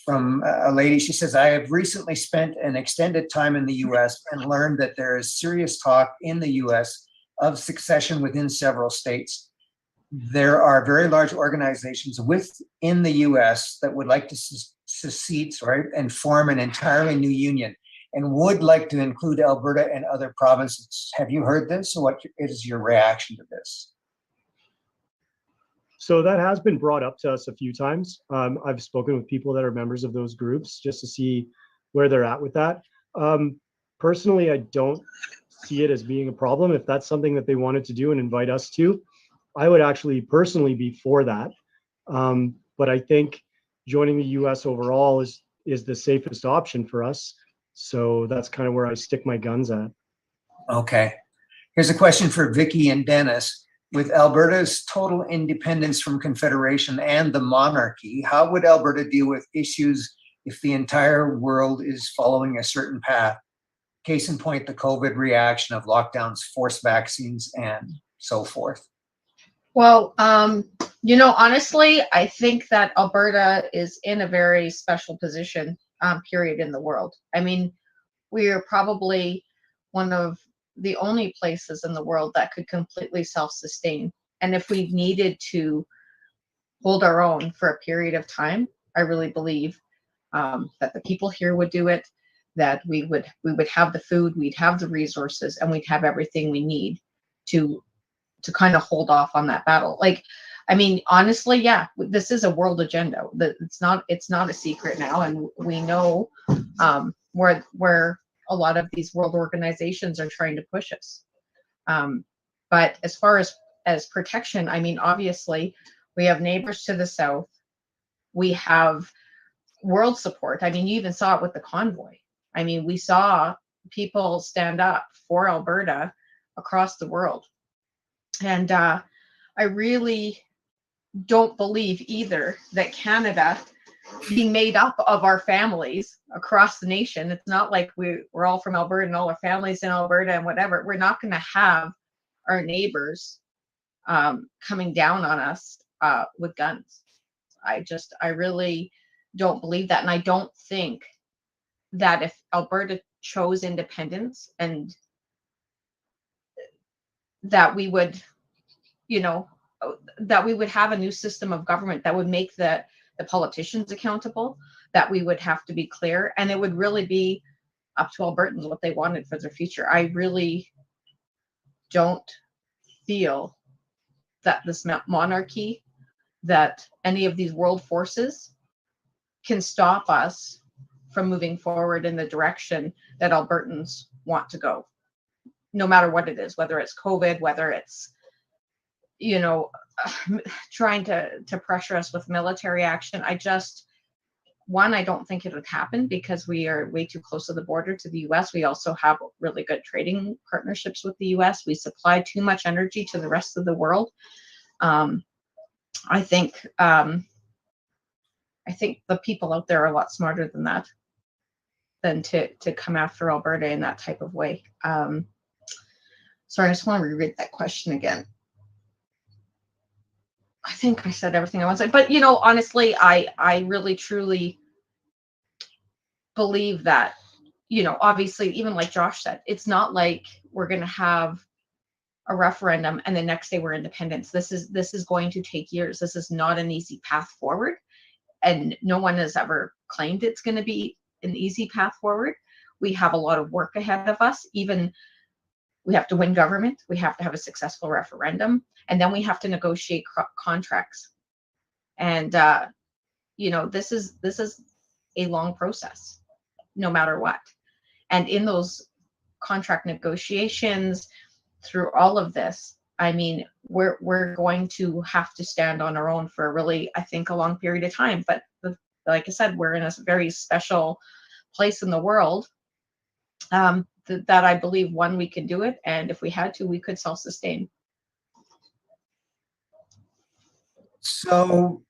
From a lady, she says, I have recently spent an extended time in the US and learned that there is serious talk in the US of succession within several states. There are very large organizations within the US that would like to secede, and form an entirely new union and would like to include Alberta and other provinces. Have you heard this? What is your reaction to this? So that has been brought up to us a few times. I've spoken with people that are members of those groups just to see where they're at with that. Personally, I don't see it as being a problem. If that's something that they wanted to do and invite us to, I would actually personally be for that. But I think joining the US overall is the safest option for us. So that's kind of where I stick my guns at. Okay. Here's a question for Vicky and Dennis. With Alberta's total independence from Confederation and the monarchy, how would Alberta deal with issues if the entire world is following a certain path? Case in point, the COVID reaction of lockdowns, forced vaccines, and so forth. Well, honestly, I think that Alberta is in a very special position, period, in the world. I mean, we are probably one of the only places in the world that could completely self-sustain. And if we needed to hold our own for a period of time, I really believe that the people here would do it, that we would have the food, we'd have the resources, and we'd have everything we need to kind of hold off on that battle. Like, I mean, honestly, yeah, this is a world agenda. It's not a secret now, and we know where a lot of these world organizations are trying to push us. But as far as protection, I mean, obviously, we have neighbors to the south. We have world support. I mean, you even saw it with the convoy. I mean, we saw people stand up for Alberta across the world. And I really don't believe either that Canada being made up of our families across the nation, it's not like we're all from Alberta and all our families in Alberta and whatever. We're not going to have our neighbors coming down on us with guns. I really don't believe that. And I don't think that if Alberta chose independence and that we would, that we would have a new system of government that would make the politicians accountable, that we would have to be clear, and it would really be up to Albertans what they wanted for their future. I really don't feel that this monarchy, that any of these world forces can stop us from moving forward in the direction that Albertans want to go, no matter what it is, whether it's COVID, whether it's, trying to pressure us with military action. I don't think it would happen because we are way too close to the border to the US. We also have really good trading partnerships with the US. We supply too much energy to the rest of the world. I think the people out there are a lot smarter than that, than to come after Alberta in that type of way. Sorry, I just want to reread that question again. I think I said everything I want to say, but honestly, I really truly believe that, obviously, even like Josh said, it's not like we're going to have a referendum and the next day we're independence. This is going to take years. This is not an easy path forward, and no one has ever claimed it's going to be an easy path forward. We have a lot of work ahead of us. Even we have to win government. We have to have a successful referendum, and then we have to negotiate contracts. And this is a long process, no matter what. And in those contract negotiations, through all of this, I mean, we're going to have to stand on our own for really, I think, a long period of time. But like I said, we're in a very special place in the world. that I believe, one, we can do it, and if we had to, we could self-sustain. So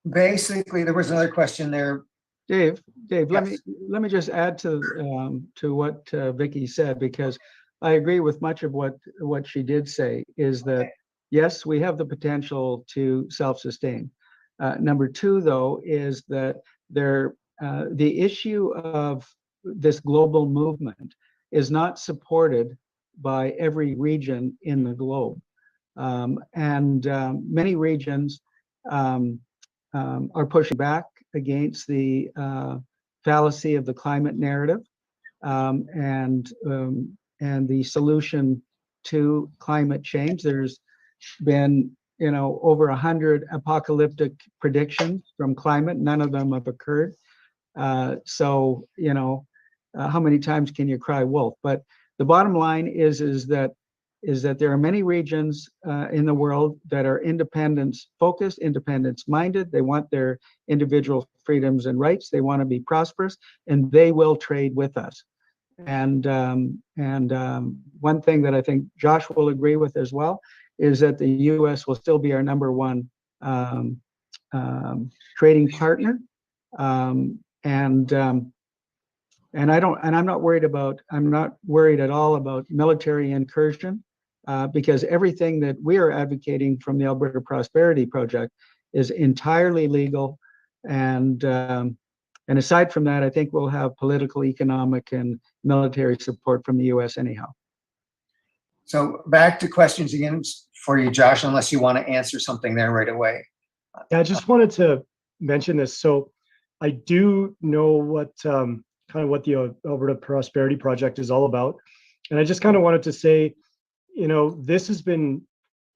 basically, there was another question there. Dave, Yes. let me just add to what Vicky said, because I agree with much of what she did say, is that Okay. yes, we have the potential to self-sustain. Number two, though, is that the issue of this global movement is not supported by every region in the globe. Many regions are pushing back against the fallacy of the climate narrative, and the solution to climate change. There's been, over 100 apocalyptic predictions from climate. None of them have occurred. So, how many times can you cry wolf? But the bottom line is that there are many regions in the world that are independence focused, independence minded. They want their individual freedoms and rights. They want to be prosperous, and they will trade with us. And one thing that I think Josh will agree with as well is that the U.S. will still be our number one trading partner. I'm not worried at all about military incursion, because everything that we are advocating from the Alberta Prosperity Project is entirely legal. And aside from that, I think we'll have political, economic, and military support from the U.S. anyhow. So back to questions again for you, Josh, unless you want to answer something there right away. Yeah, I just wanted to mention this. So I do know what kind of what the Alberta Prosperity Project is all about. And I just kind of wanted to say, this has been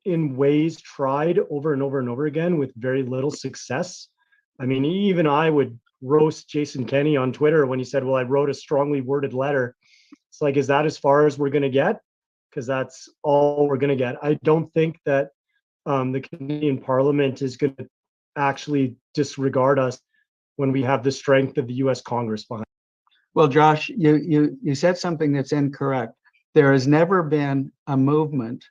in ways tried over and over and over again with very little success. I mean, even I would roast Jason Kenney on Twitter when he said, well, I wrote a strongly worded letter. It's like, is that as far as we're going to get? Because that's all we're going to get. I don't think that the Canadian Parliament is going to actually disregard us when we have the strength of the U.S. Congress behind. Well, Josh, you said something that's incorrect. There has never been a movement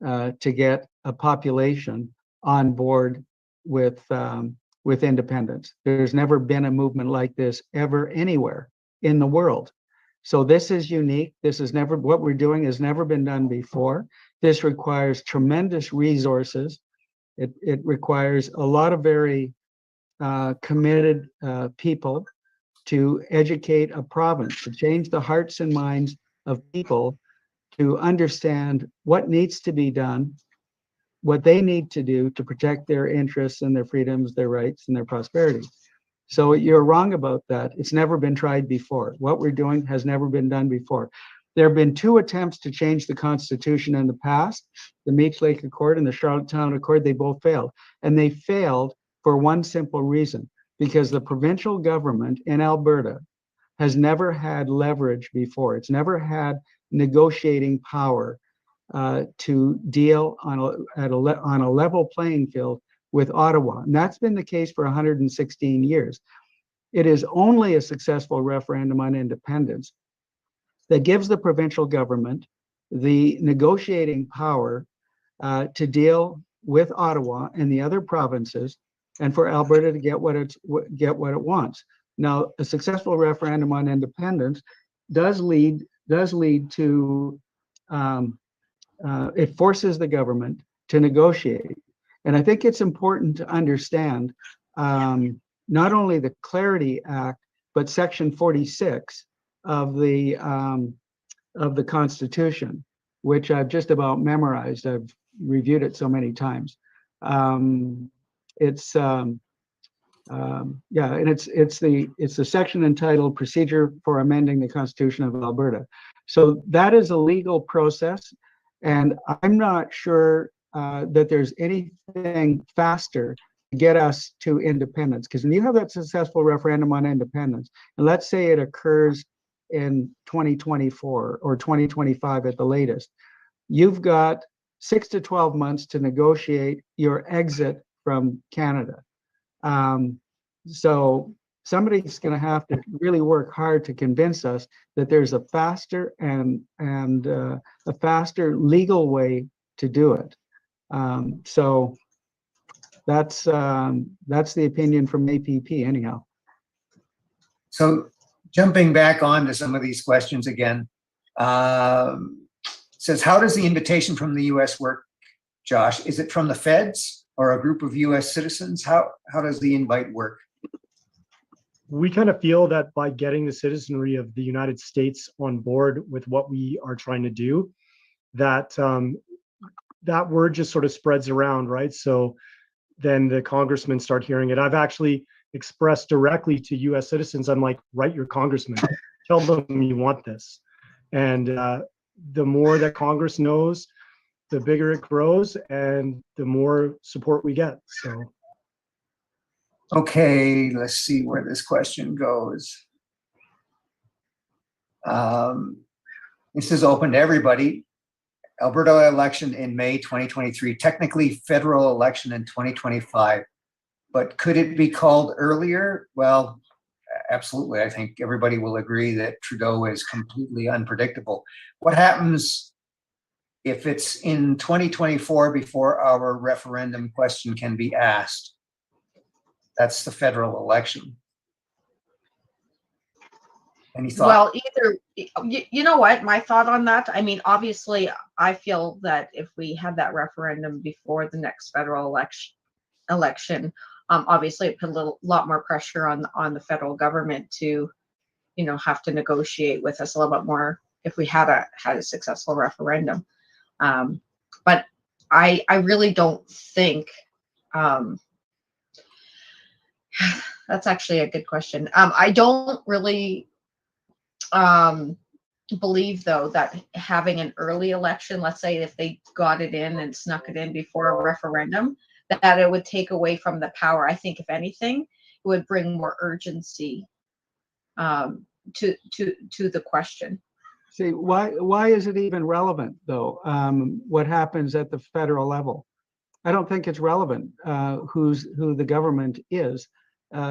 to get a population on board with independence. There's never been a movement like this ever anywhere in the world. So this is unique. What we're doing has never been done before. This requires tremendous resources. It requires a lot of very committed people to educate a province, to change the hearts and minds of people to understand what needs to be done, what they need to do to protect their interests and their freedoms, their rights, and their prosperity. So you're wrong about that. It's never been tried before. What we're doing has never been done before. There have been 2 attempts to change the Constitution in the past, the Meech Lake Accord and the Charlottetown Accord. They both failed. And they failed for one simple reason, because the provincial government in Alberta has never had leverage before. It's never had negotiating power to deal on a level playing field with Ottawa. And that's been the case for 116 years. It is only a successful referendum on independence that gives the provincial government the negotiating power to deal with Ottawa and the other provinces, and for Alberta to get what it wants. Now, a successful referendum on independence does lead to it forces the government to negotiate. And I think it's important to understand not only the Clarity Act, but Section 46 of the Constitution, which I've just about memorized. I've reviewed it so many times. It's the section entitled Procedure for Amending the Constitution of Alberta. So that is a legal process, and I'm not sure that there's anything faster to get us to independence. Because when you have that successful referendum on independence, and let's say it occurs in 2024 or 2025 at the latest, you've got 6 to 12 months to negotiate your exit from Canada. So somebody's going to have to really work hard to convince us that there's a faster and a faster legal way to do it. So that's the opinion from APP anyhow. So jumping back on to some of these questions again, says, how does the invitation from the US work, Josh? Is it from the feds or a group of US citizens? How does the invite work? We kind of feel that by getting the citizenry of the United States on board with what we are trying to do, that that word just sort of spreads around, right? So then the congressmen start hearing it. I've actually expressed directly to US citizens, I'm like, write your congressman, tell them you want this. And the more that Congress knows, the bigger it grows and the more support we get, so. Okay, let's see where this question goes. This is open to everybody. Alberta election in May 2023, technically federal election in 2025, but could it be called earlier? Well, absolutely. I think everybody will agree that Trudeau is completely unpredictable. What happens if it's in 2024 before our referendum question can be asked? That's the federal election. Any thought? Well, either, you know what, my thought on that, I mean, obviously, I feel that if we had that referendum before the next federal election, obviously it put a lot more pressure on the federal government to, you know, have to negotiate with us a little bit more if we had a successful referendum. But I really don't think, that's actually a good question. I don't really believe, though, that having an early election, let's say if they got it in and snuck it in before a referendum, that it would take away from the power. I think, if anything, it would bring more urgency to the question. See, why is it even relevant, though? What happens at the federal level? I don't think it's relevant who the government is,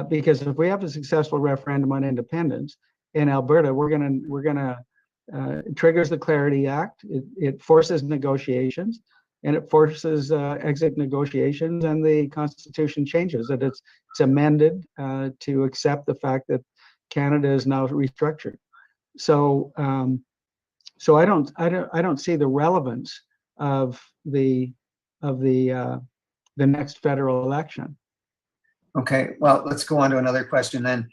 because if we have a successful referendum on independence in Alberta, we're gonna it triggers the Clarity Act. It forces negotiations, and it forces exit negotiations, and the Constitution changes. That it's amended to accept the fact that Canada is now restructured. So so I don't see the relevance of the next federal election. Okay, well, let's go on to another question then.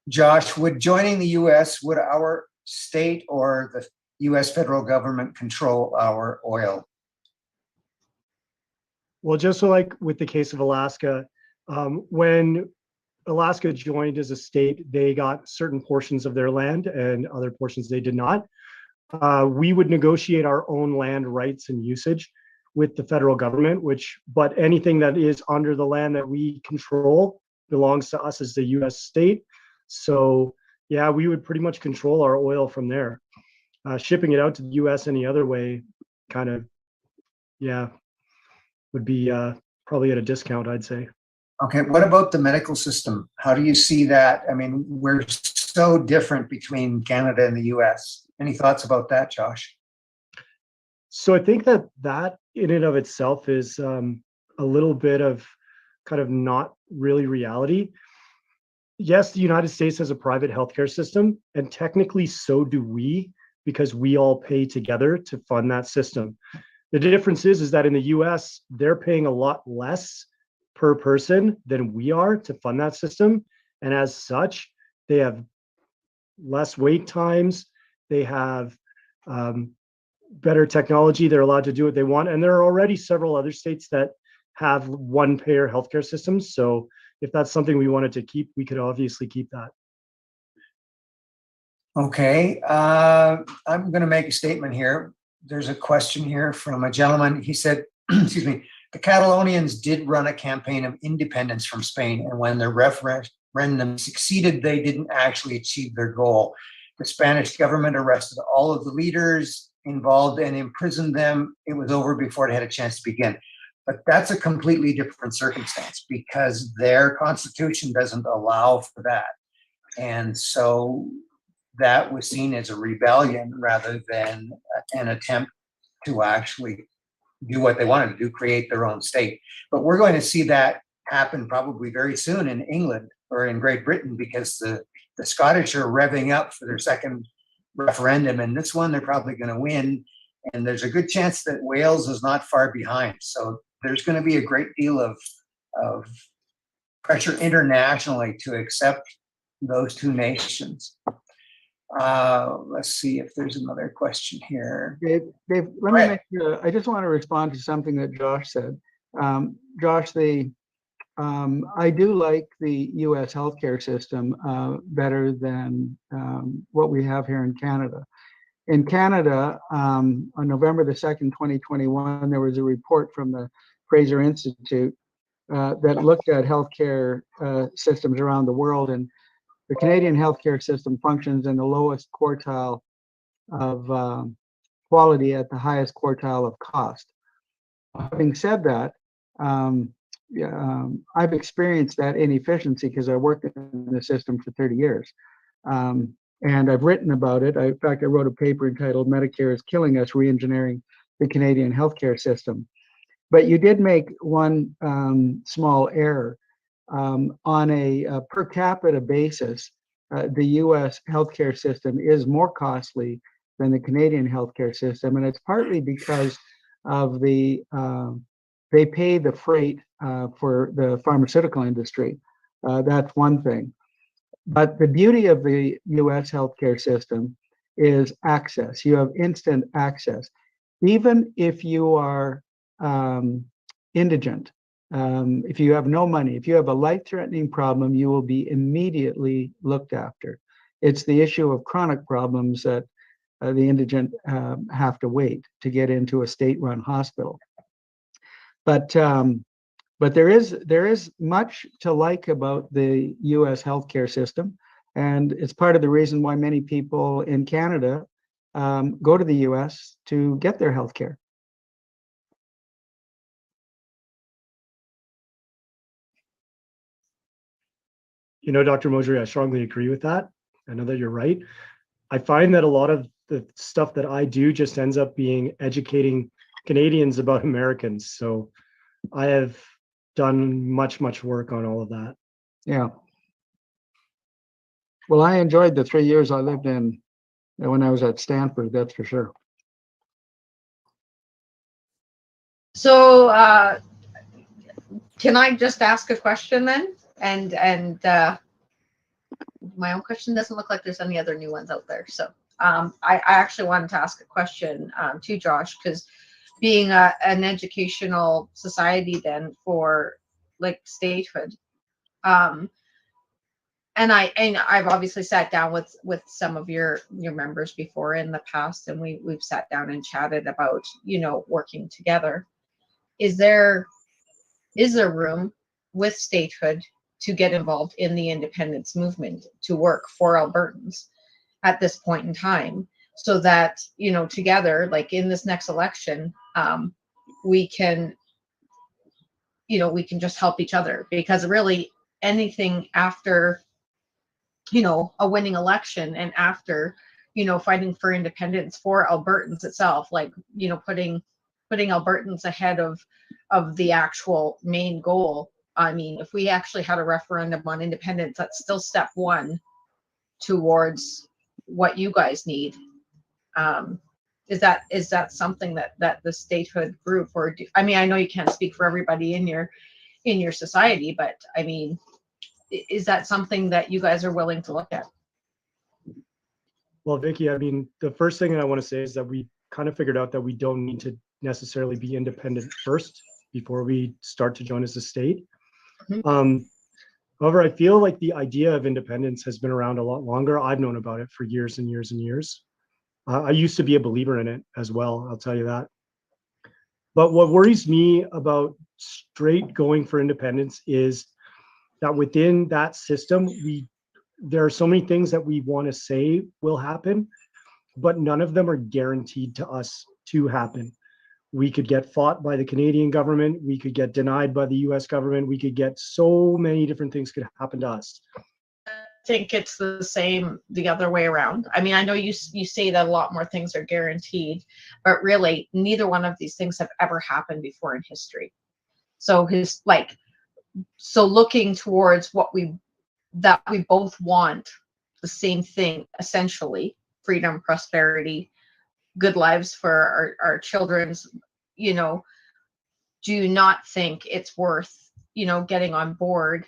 Josh, would joining the US, would our state or the US federal government control our oil? Well, just so like with the case of Alaska, when Alaska joined as a state, they got certain portions of their land and other portions they did not. We would negotiate our own land rights and usage with the federal government, but anything that is under the land that we control belongs to us as the US state. So yeah, we would pretty much control our oil from there. Shipping it out to the US any other way, kind of, yeah, would be probably at a discount, I'd say. Okay, what about the medical system? How do you see that? I mean, we're so different between Canada and the US. Any thoughts about that, Josh? So I think that in and of itself is a little bit of kind of not really reality. Yes, the United States has a private healthcare system, and technically so do we, because we all pay together to fund that system. The difference is that in the US, they're paying a lot less per person than we are to fund that system. And as such, they have less wait times. They have better technology. They're allowed to do what they want. And there are already several other states that have one-payer healthcare systems. So if that's something we wanted to keep, we could obviously keep that. Okay, I'm going to make a statement here. There's a question here from a gentleman. He said, excuse me, the Catalonians did run a campaign of independence from Spain, and when the referendum succeeded, they didn't actually achieve their goal. The Spanish government arrested all of the leaders involved and imprisoned them. It was over before it had a chance to begin. But that's a completely different circumstance because their constitution doesn't allow for that. And so that was seen as a rebellion rather than an attempt to actually do what they wanted to do, create their own state. But we're going to see that happen probably very soon in England or in Great Britain, because the Scottish are revving up for their second referendum, and this one they're probably going to win. And there's a good chance that Wales is not far behind. So there's going to be a great deal of pressure internationally to accept those two nations. Let's see if there's another question here. Dave, let me make, I just want to respond to something that Josh said. Josh, I do like the US healthcare system better than what we have here in Canada. In Canada, on November the 2nd, 2021, there was a report from the Fraser Institute that looked at healthcare systems around the world, and the Canadian healthcare system functions in the lowest quartile of quality at the highest quartile of cost. Having said that, I've experienced that inefficiency because I worked in the system for 30 years. And I've written about it. In fact, I wrote a paper entitled "Medicare is Killing Us, Reengineering the Canadian Healthcare System." But you did make one small error. On a per capita basis, the US healthcare system is more costly than the Canadian healthcare system. And it's partly because of they pay the freight for the pharmaceutical industry. That's one thing. But the beauty of the US healthcare system is access. You have instant access. Even if you are indigent, if you have no money, if you have a life-threatening problem, you will be immediately looked after. It's the issue of chronic problems that the indigent have to wait to get into a state-run hospital. But there is much to like about the US healthcare system, and it's part of the reason why many people in Canada go to the US to get their healthcare. You know, Dr. Modry, I strongly agree with that. I know that you're right. I find that a lot of the stuff that I do just ends up being educating Canadians about Americans. So I have done much work on all of that. Yeah. Well, I enjoyed the 3 years I lived in when I was at Stanford, that's for sure. So can I just ask a question then? And my own question doesn't look like there's any other new ones out there. So I actually wanted to ask a question to Josh, because being an educational society then for like statehood, and I've obviously sat down with some of your members before in the past, and we've sat down and chatted about, you know, working together. Is there room with statehood to get involved in the independence movement, to work for Albertans at this point in time, so that, you know, together, like in this next election, we can just help each other? Because really anything after, you know, a winning election, and after, you know, fighting for independence for Albertans itself, like, you know, putting Albertans ahead of the actual main goal. I mean, if we actually had a referendum on independence, that's still step one towards what you guys need. Is that something that the statehood group, or I mean, I know you can't speak for everybody in your society, but I mean, is that something that you guys are willing to look at? Well, Vicky, I mean, the first thing that I want to say is that we kind of figured out that we don't need to necessarily be independent first before we start to join as a state. Mm-hmm. However, I feel like the idea of independence has been around a lot longer. I've known about it for years and years and years. I used to be a believer in it as well, I'll tell you that. But what worries me about straight going for independence is that within that system, there are so many things that we want to say will happen, but none of them are guaranteed to us to happen. We could get fought by the Canadian government. We could get denied by the US government. We could get so many different things could happen to us. think it's the same the other way around. I mean, I know you say that a lot more things are guaranteed, but really neither one of these things have ever happened before in history. So looking towards that we both want the same thing, essentially, freedom, prosperity, good lives for our children's, do you not think it's worth, getting on board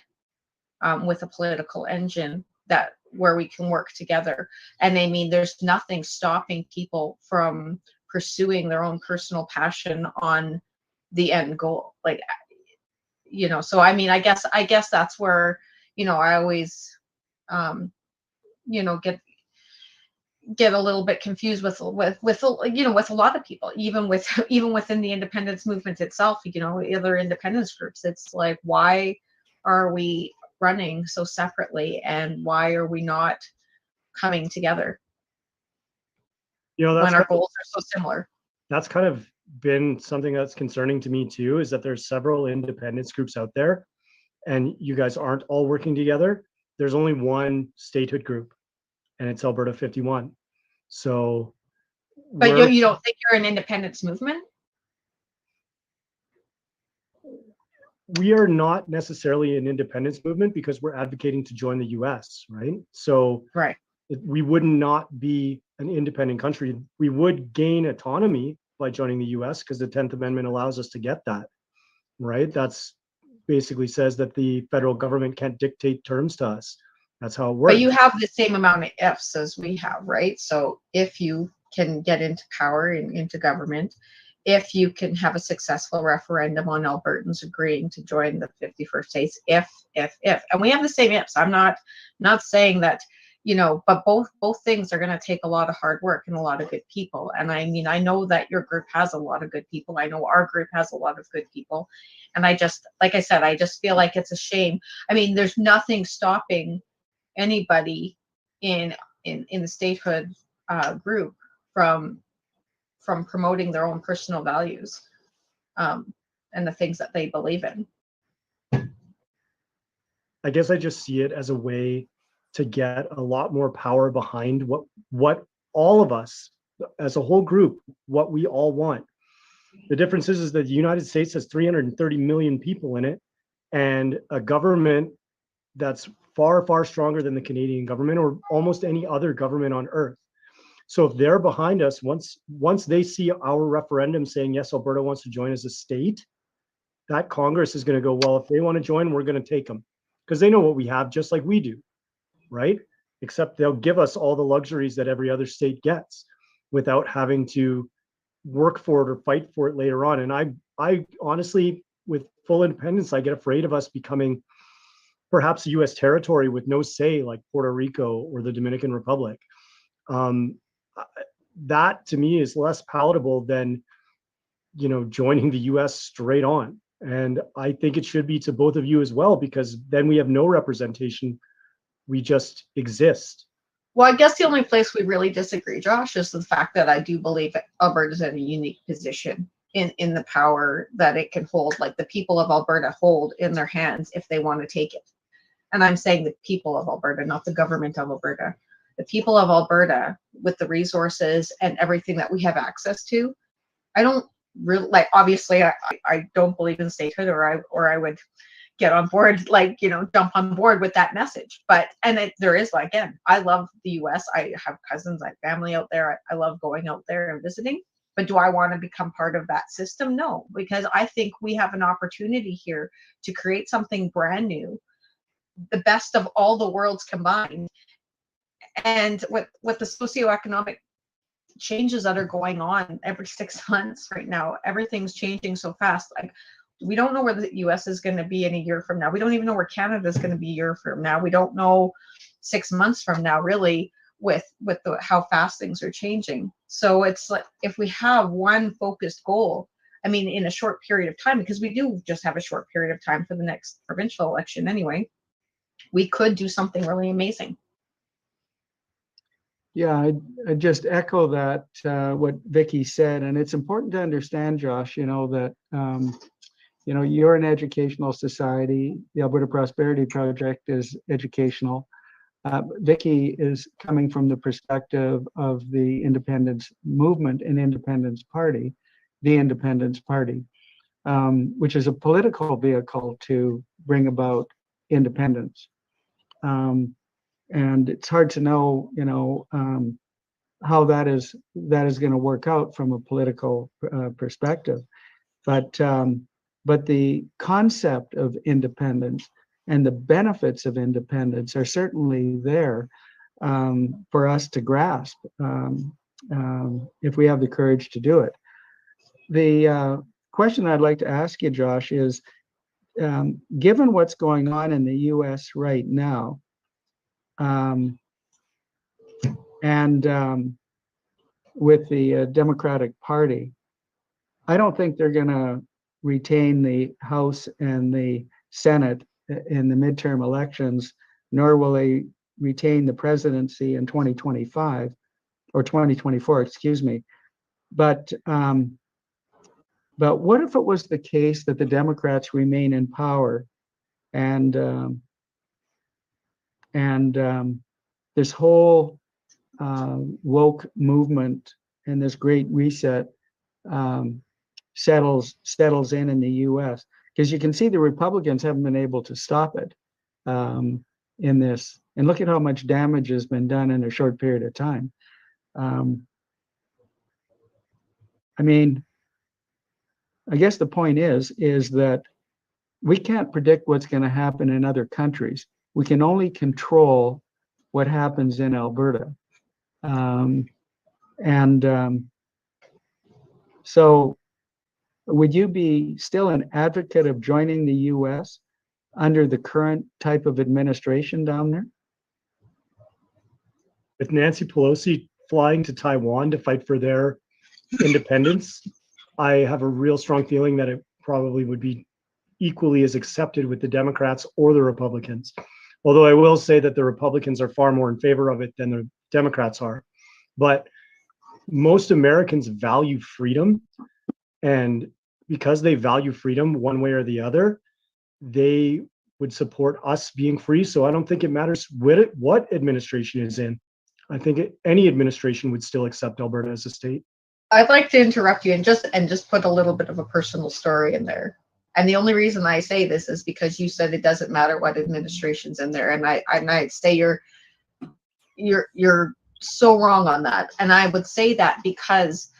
with a political engine where we can work together? And I mean, there's nothing stopping people from pursuing their own personal passion on the end goal. So I mean, I guess that's where, I always, get a little bit confused with a lot of people, even within the independence movement itself, other independence groups. It's like, why are we running so separately, and why are we not coming together That's when our goals are so similar? That's kind of been something that's concerning to me too, is that there's several independence groups out there, and you guys aren't all working together. There's only one statehood group, and it's Alberta 51. So, but you don't think you're an independence movement? We are not necessarily an independence movement because we're advocating to join the US, right? So right. We would not be an independent country. We would gain autonomy by joining the US because the 10th Amendment allows us to get that, right? That's basically says that the federal government can't dictate terms to us. That's how it works. But you have the same amount of ifs as we have, right? So if you can get into power and into government, if you can have a successful referendum on Albertans agreeing to join the 51st states, if, and we have the same ifs. I'm not saying that, but both things are going to take a lot of hard work and a lot of good people. And I mean, I know that your group has a lot of good people. I know our group has a lot of good people. And I just, like I said, I just feel like it's a shame. I mean, there's nothing stopping anybody in the statehood group from promoting their own personal values and the things that they believe in. I guess I just see it as a way to get a lot more power behind what all of us as a whole group, what we all want. The difference is that the United States has 330 million people in it, and a government that's far, far stronger than the Canadian government or almost any other government on earth. So if they're behind us, once they see our referendum saying, yes, Alberta wants to join as a state, that Congress is going to go, well, if they want to join, we're going to take them, because they know what we have, just like we do, right? Except they'll give us all the luxuries that every other state gets without having to work for it or fight for it later on. And I honestly, with full independence, I get afraid of us becoming perhaps a US territory with no say, like Puerto Rico or the Dominican Republic. That to me is less palatable than, joining the US straight on. And I think it should be to both of you as well, because then we have no representation. We just exist. Well, I guess the only place we really disagree, Josh, is the fact that I do believe that Alberta's in a unique position in the power that it can hold, like the people of Alberta hold in their hands if they want to take it. And I'm saying the people of Alberta, not the government of Alberta. The people of Alberta, with the resources and everything that we have access to, I don't really obviously I don't believe in statehood, or I would get on board, jump on board with that message. But, there is, again, I love the US. I have cousins, I have family out there. I love going out there and visiting. But do I want to become part of that system? No, because I think we have an opportunity here to create something brand new, the best of all the worlds combined. And with the socioeconomic changes that are going on every 6 months right now, everything's changing so fast. We don't know where the US is going to be in a year from now. We don't even know where Canada is going to be a year from now. We don't know 6 months from now, really, with how fast things are changing. So it's like, if we have one focused goal, I mean, in a short period of time, because we do just have a short period of time for the next provincial election anyway, we could do something really amazing. Yeah, I just echo that, what Vicky said. And it's important to understand, Josh, that, you're an educational society. The Alberta Prosperity Project is educational. Vicky is coming from the perspective of the independence movement and independence party, the Independence Party, which is a political vehicle to bring about independence. And it's hard to know, how that is going to work out from a political perspective. But the concept of independence and the benefits of independence are certainly there for us to grasp if we have the courage to do it. The question I'd like to ask you, Josh, is given what's going on in the U.S. right now, and with the Democratic Party, I don't think they're going to retain the House and the Senate in the midterm elections, nor will they retain the presidency in 2025 or 2024, excuse me. But what if it was the case that the Democrats remain in power and this whole woke movement and this great reset settles in the U.S.? Because you can see the Republicans haven't been able to stop it in this. And look at how much damage has been done in a short period of time. I mean, I guess the point is that we can't predict what's going to happen in other countries. We can only control what happens in Alberta. So would you be still an advocate of joining the U.S. under the current type of administration down there? With Nancy Pelosi flying to Taiwan to fight for their independence, I have a real strong feeling that it probably would be equally as accepted with the Democrats or the Republicans. Although I will say that the Republicans are far more in favor of it than the Democrats are. But most Americans value freedom, and because they value freedom one way or the other, they would support us being free. So I don't think it matters what administration is in. I think any administration would still accept Alberta as a state. I'd like to interrupt you and just put a little bit of a personal story in there. And the only reason I say this is because you said it doesn't matter what administration's in there, and I'd say you're so wrong on that. And I would say that because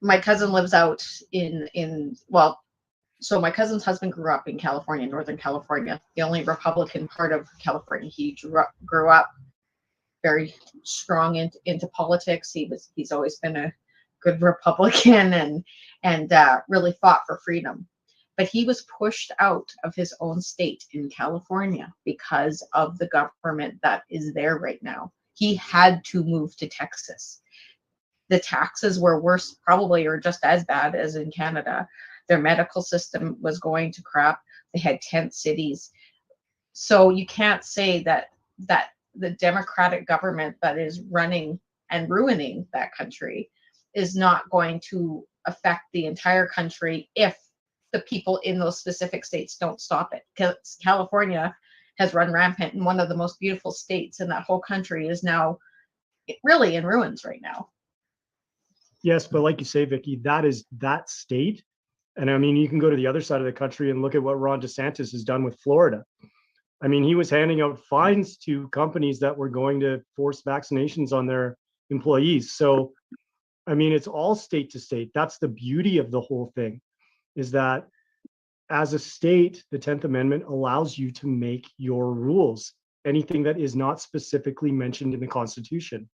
my cousin lives out so my cousin's husband grew up in California, Northern California, the only Republican part of California. He grew up very strong into politics. He's always been a good Republican and really fought for freedom. But he was pushed out of his own state in California because of the government that is there right now. He had to move to Texas. The taxes were worse, probably, or just as bad as in Canada. Their medical system was going to crap. They had tent cities. So you can't say that the Democratic government that is running and ruining that country is not going to affect the entire country if the people in those specific states don't stop it. Because California has run rampant, and one of the most beautiful states in that whole country is now really in ruins right now. Yes, but like you say, Vicky, that is that state. And I mean, you can go to the other side of the country and look at what Ron DeSantis has done with Florida. I mean, he was handing out fines to companies that were going to force vaccinations on their employees. So, I mean, it's all state to state. That's the beauty of the whole thing, is that as a state, the 10th Amendment allows you to make your rules, anything that is not specifically mentioned in the Constitution.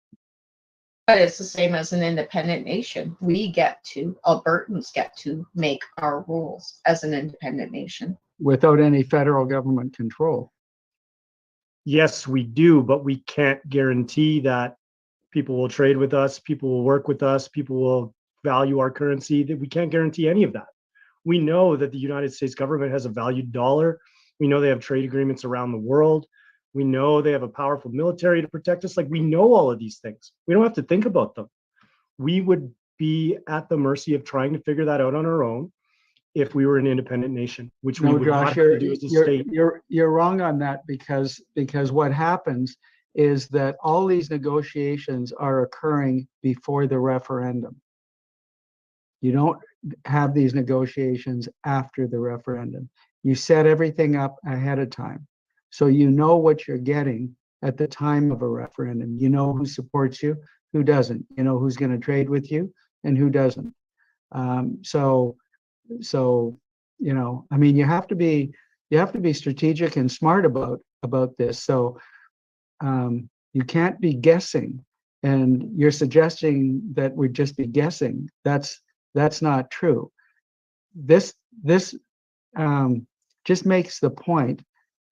But it's the same as an independent nation. Albertans get to make our rules as an independent nation. Without any federal government control. Yes, we do, but we can't guarantee that people will trade with us, people will work with us, people will value our currency. That we can't guarantee any of that. We know that the United States government has a valued dollar. We know they have trade agreements around the world. We know they have a powerful military to protect us. Like, we know all of these things. We don't have to think about them. We would be at the mercy of trying to figure that out on our own. if we were an independent nation, which we No, would not Josh, have to do as a state. you're wrong on that because what happens is that all these negotiations are occurring before the referendum. You don't have these negotiations after the referendum. You set everything up ahead of time. So you know what you're getting at the time of a referendum. You know who supports you, who doesn't. You know who's going to trade with you and who doesn't. So I mean, you have to be strategic and smart about this. So you can't be guessing, and you're suggesting that we'd just be guessing. That's not true. This just makes the point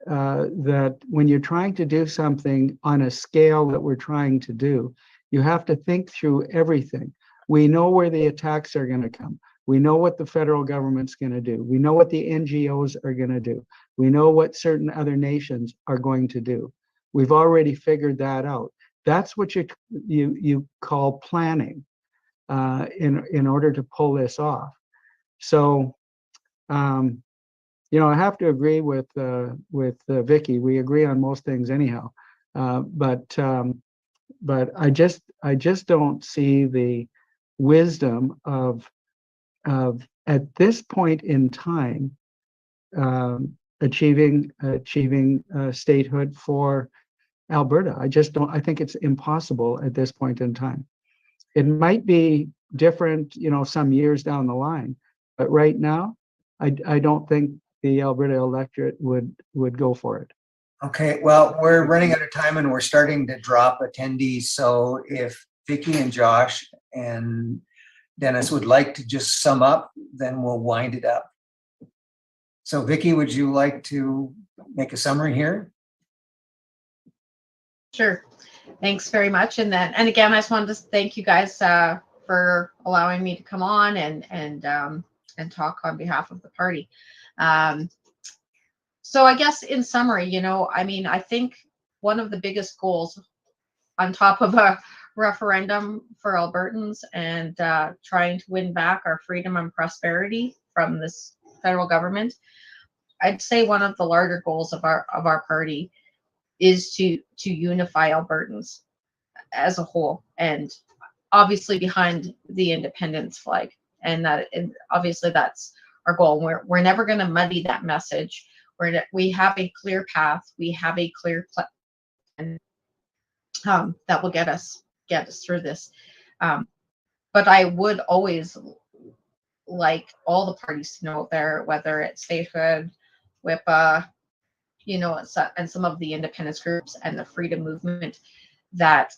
that when you're trying to do something on a scale that we're trying to do, you have to think through everything. We know where the attacks are going to come. We know what the federal government's going to do. We know what the NGOs are going to do. We know what certain other nations are going to do. We've already figured that out. That's what you call planning in order to pull this off. So, I have to agree with Vicky. We agree on most things anyhow, but I just don't see the wisdom of at this point in time achieving statehood for Alberta. I just don't. I think it's impossible at this point in time. It might be different, some years down the line, but right now, I don't think the Alberta electorate would go for it. Okay, well, we're running out of time and we're starting to drop attendees. So if Vicky and Josh and Dennis would like to just sum up, then we'll wind it up. So Vicky, would you like to make a summary here? Sure. Thanks very much. And again, I just wanted to thank you guys for allowing me to come on and talk on behalf of the party. So I guess in summary, I think one of the biggest goals on top of a referendum for Albertans and trying to win back our freedom and prosperity from this federal government, I'd say one of the larger goals of our party is to unify Albertans as a whole, and obviously behind the independence flag. And obviously that's our goal. We're never going to muddy that message. We have a clear path. We have a clear plan that will get us through this. But I would always like all the parties to know there, whether it's Statehood, WIPA, and some of the independence groups and the freedom movement, that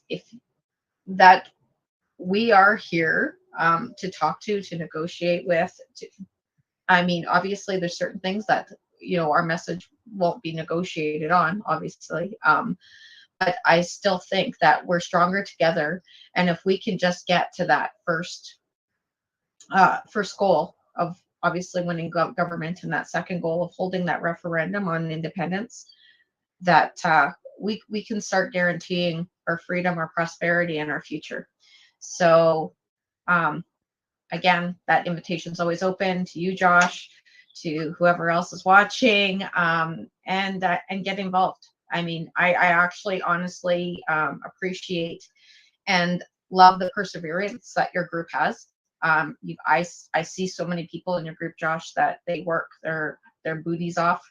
we are here to talk to negotiate with. Obviously there's certain things that, our message won't be negotiated on, obviously. But I still think that we're stronger together. And if we can just get to that first goal of obviously winning government, and that second goal of holding that referendum on independence, that we can start guaranteeing our freedom, our prosperity, and our future. So again, that invitation is always open to you, Josh, to whoever else is watching, and get involved. I actually honestly appreciate and love the perseverance that your group has. I see so many people in your group, Josh, that they work their booties off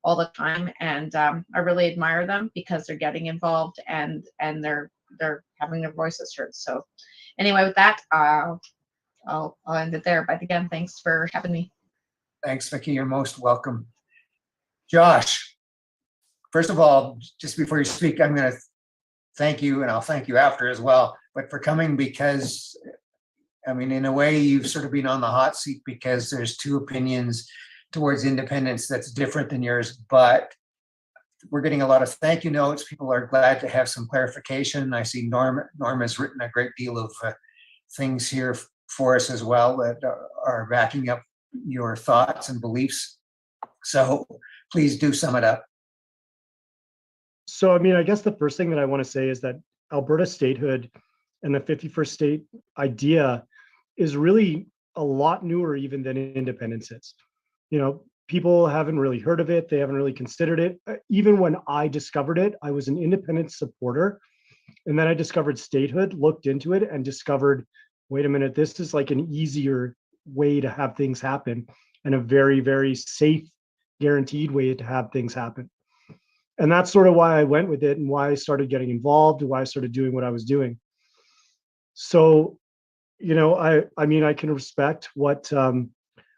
all the time, and I really admire them because they're getting involved and they're having their voices heard. So anyway, with that, I'll end it there. But again, thanks for having me. Thanks, Vicky. You're most welcome. Josh, first of all, just before you speak, I'm going to thank you, and I'll thank you after as well, but for coming, because in a way, you've sort of been on the hot seat because there's two opinions towards independence that's different than yours, but we're getting a lot of thank you notes. People are glad to have some clarification. I see Norm has written a great deal of things here for us as well that are backing up your thoughts and beliefs. So please do sum it up. So, I guess the first thing that I want to say is that Alberta statehood and the 51st state idea is really a lot newer even than independence is. You know, people haven't really heard of it. They haven't really considered it. Even when I discovered it, I was an independence supporter. And then I discovered statehood, looked into it, and discovered, wait a minute, this is like an easier way to have things happen, and a very, very safe, guaranteed way to have things happen. And that's sort of why I went with it, and why I started getting involved, and why I started doing what I was doing. So, you know, I mean, I can respect what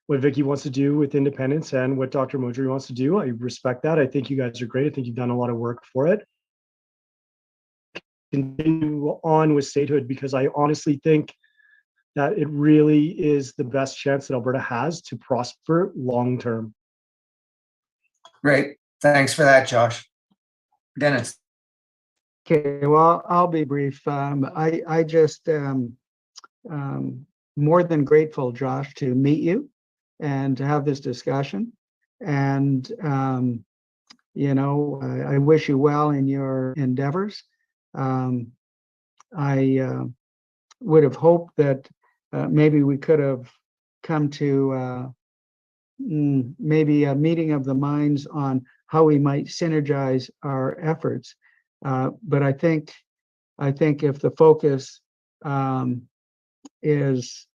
Vicky wants to do with independence and what Dr. Modry wants to do. I respect that. I think you guys are great. I think you've done a lot of work for it. Continue on with statehood, because I honestly think that it really is the best chance that Alberta has to prosper long term. Great. Thanks for that, Josh. Dennis. Okay, well, I'll be brief. I just more than grateful, Josh, to meet you and to have this discussion. And you know, I wish you well in your endeavors. I would have hoped that maybe we could have come to maybe a meeting of the minds on how we might synergize our efforts. But I think if the focus is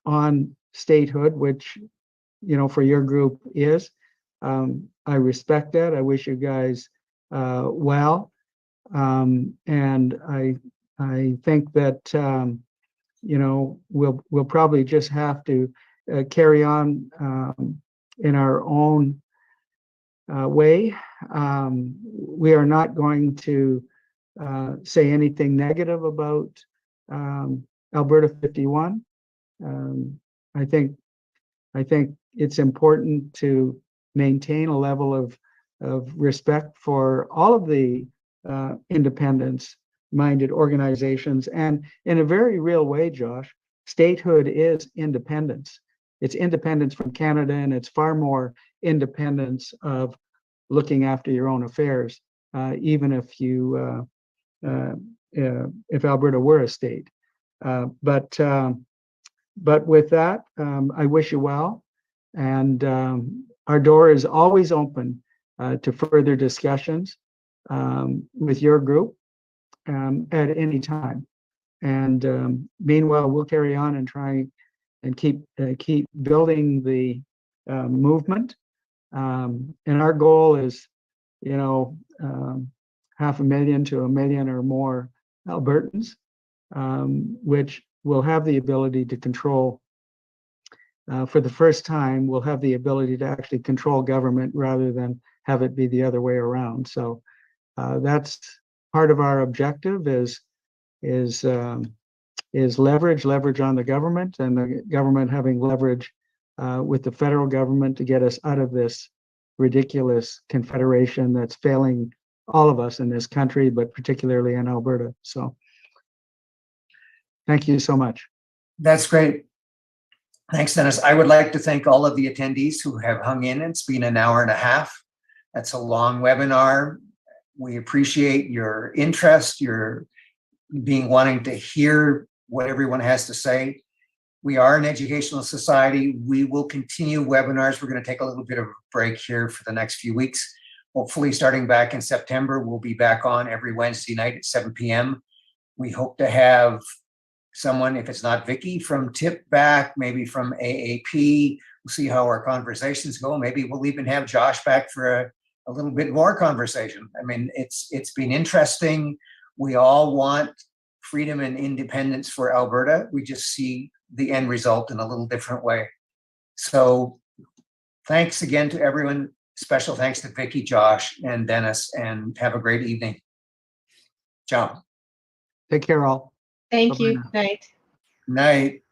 on statehood, which, you know, for your group is, I respect that. I wish you guys well. And I think that you know, we'll probably just have to carry on in our own way. We are not going to say anything negative about Alberta 51. I think it's important to maintain a level of respect for all of the independence-minded organizations, and in a very real way, Josh, statehood is independence. It's independence from Canada, and it's far more independence of looking after your own affairs, even if you if Alberta were a state. But with that, I wish you well, and our door is always open to further discussions with your group at any time. And meanwhile, we'll carry on and try and keep building the movement. And our goal is, you know, 500,000 to 1 million or more Albertans, which will have the ability to control, for the first time, we'll have the ability to actually control government rather than have it be the other way around. So that's part of our objective is leverage on the government, and the government having leverage with the federal government to get us out of this ridiculous confederation that's failing all of us in this country, but particularly in Alberta. So thank you so much. That's great. Thanks, Dennis. I would like to thank all of the attendees who have hung in. It's been an hour and a half. That's a long webinar. We appreciate your interest, your wanting to hear what everyone has to say. We are an educational society. We will continue webinars. We're going to take a little bit of a break here for the next few weeks. Hopefully, starting back in September, we'll be back on every Wednesday night at 7 p.m. We hope to have someone, if it's not Vicky, from TIP back, maybe from AAP. We'll see how our conversations go. Maybe we'll even have Josh back for a little bit more conversation. I mean, it's been interesting. We all want freedom and independence for Alberta. We just see the end result in a little different way. So thanks again to everyone. Special thanks to Vicky, Josh, and Dennis, and have a great evening. Ciao. Take care, all. Thank Bye-bye you. now. Night. Night.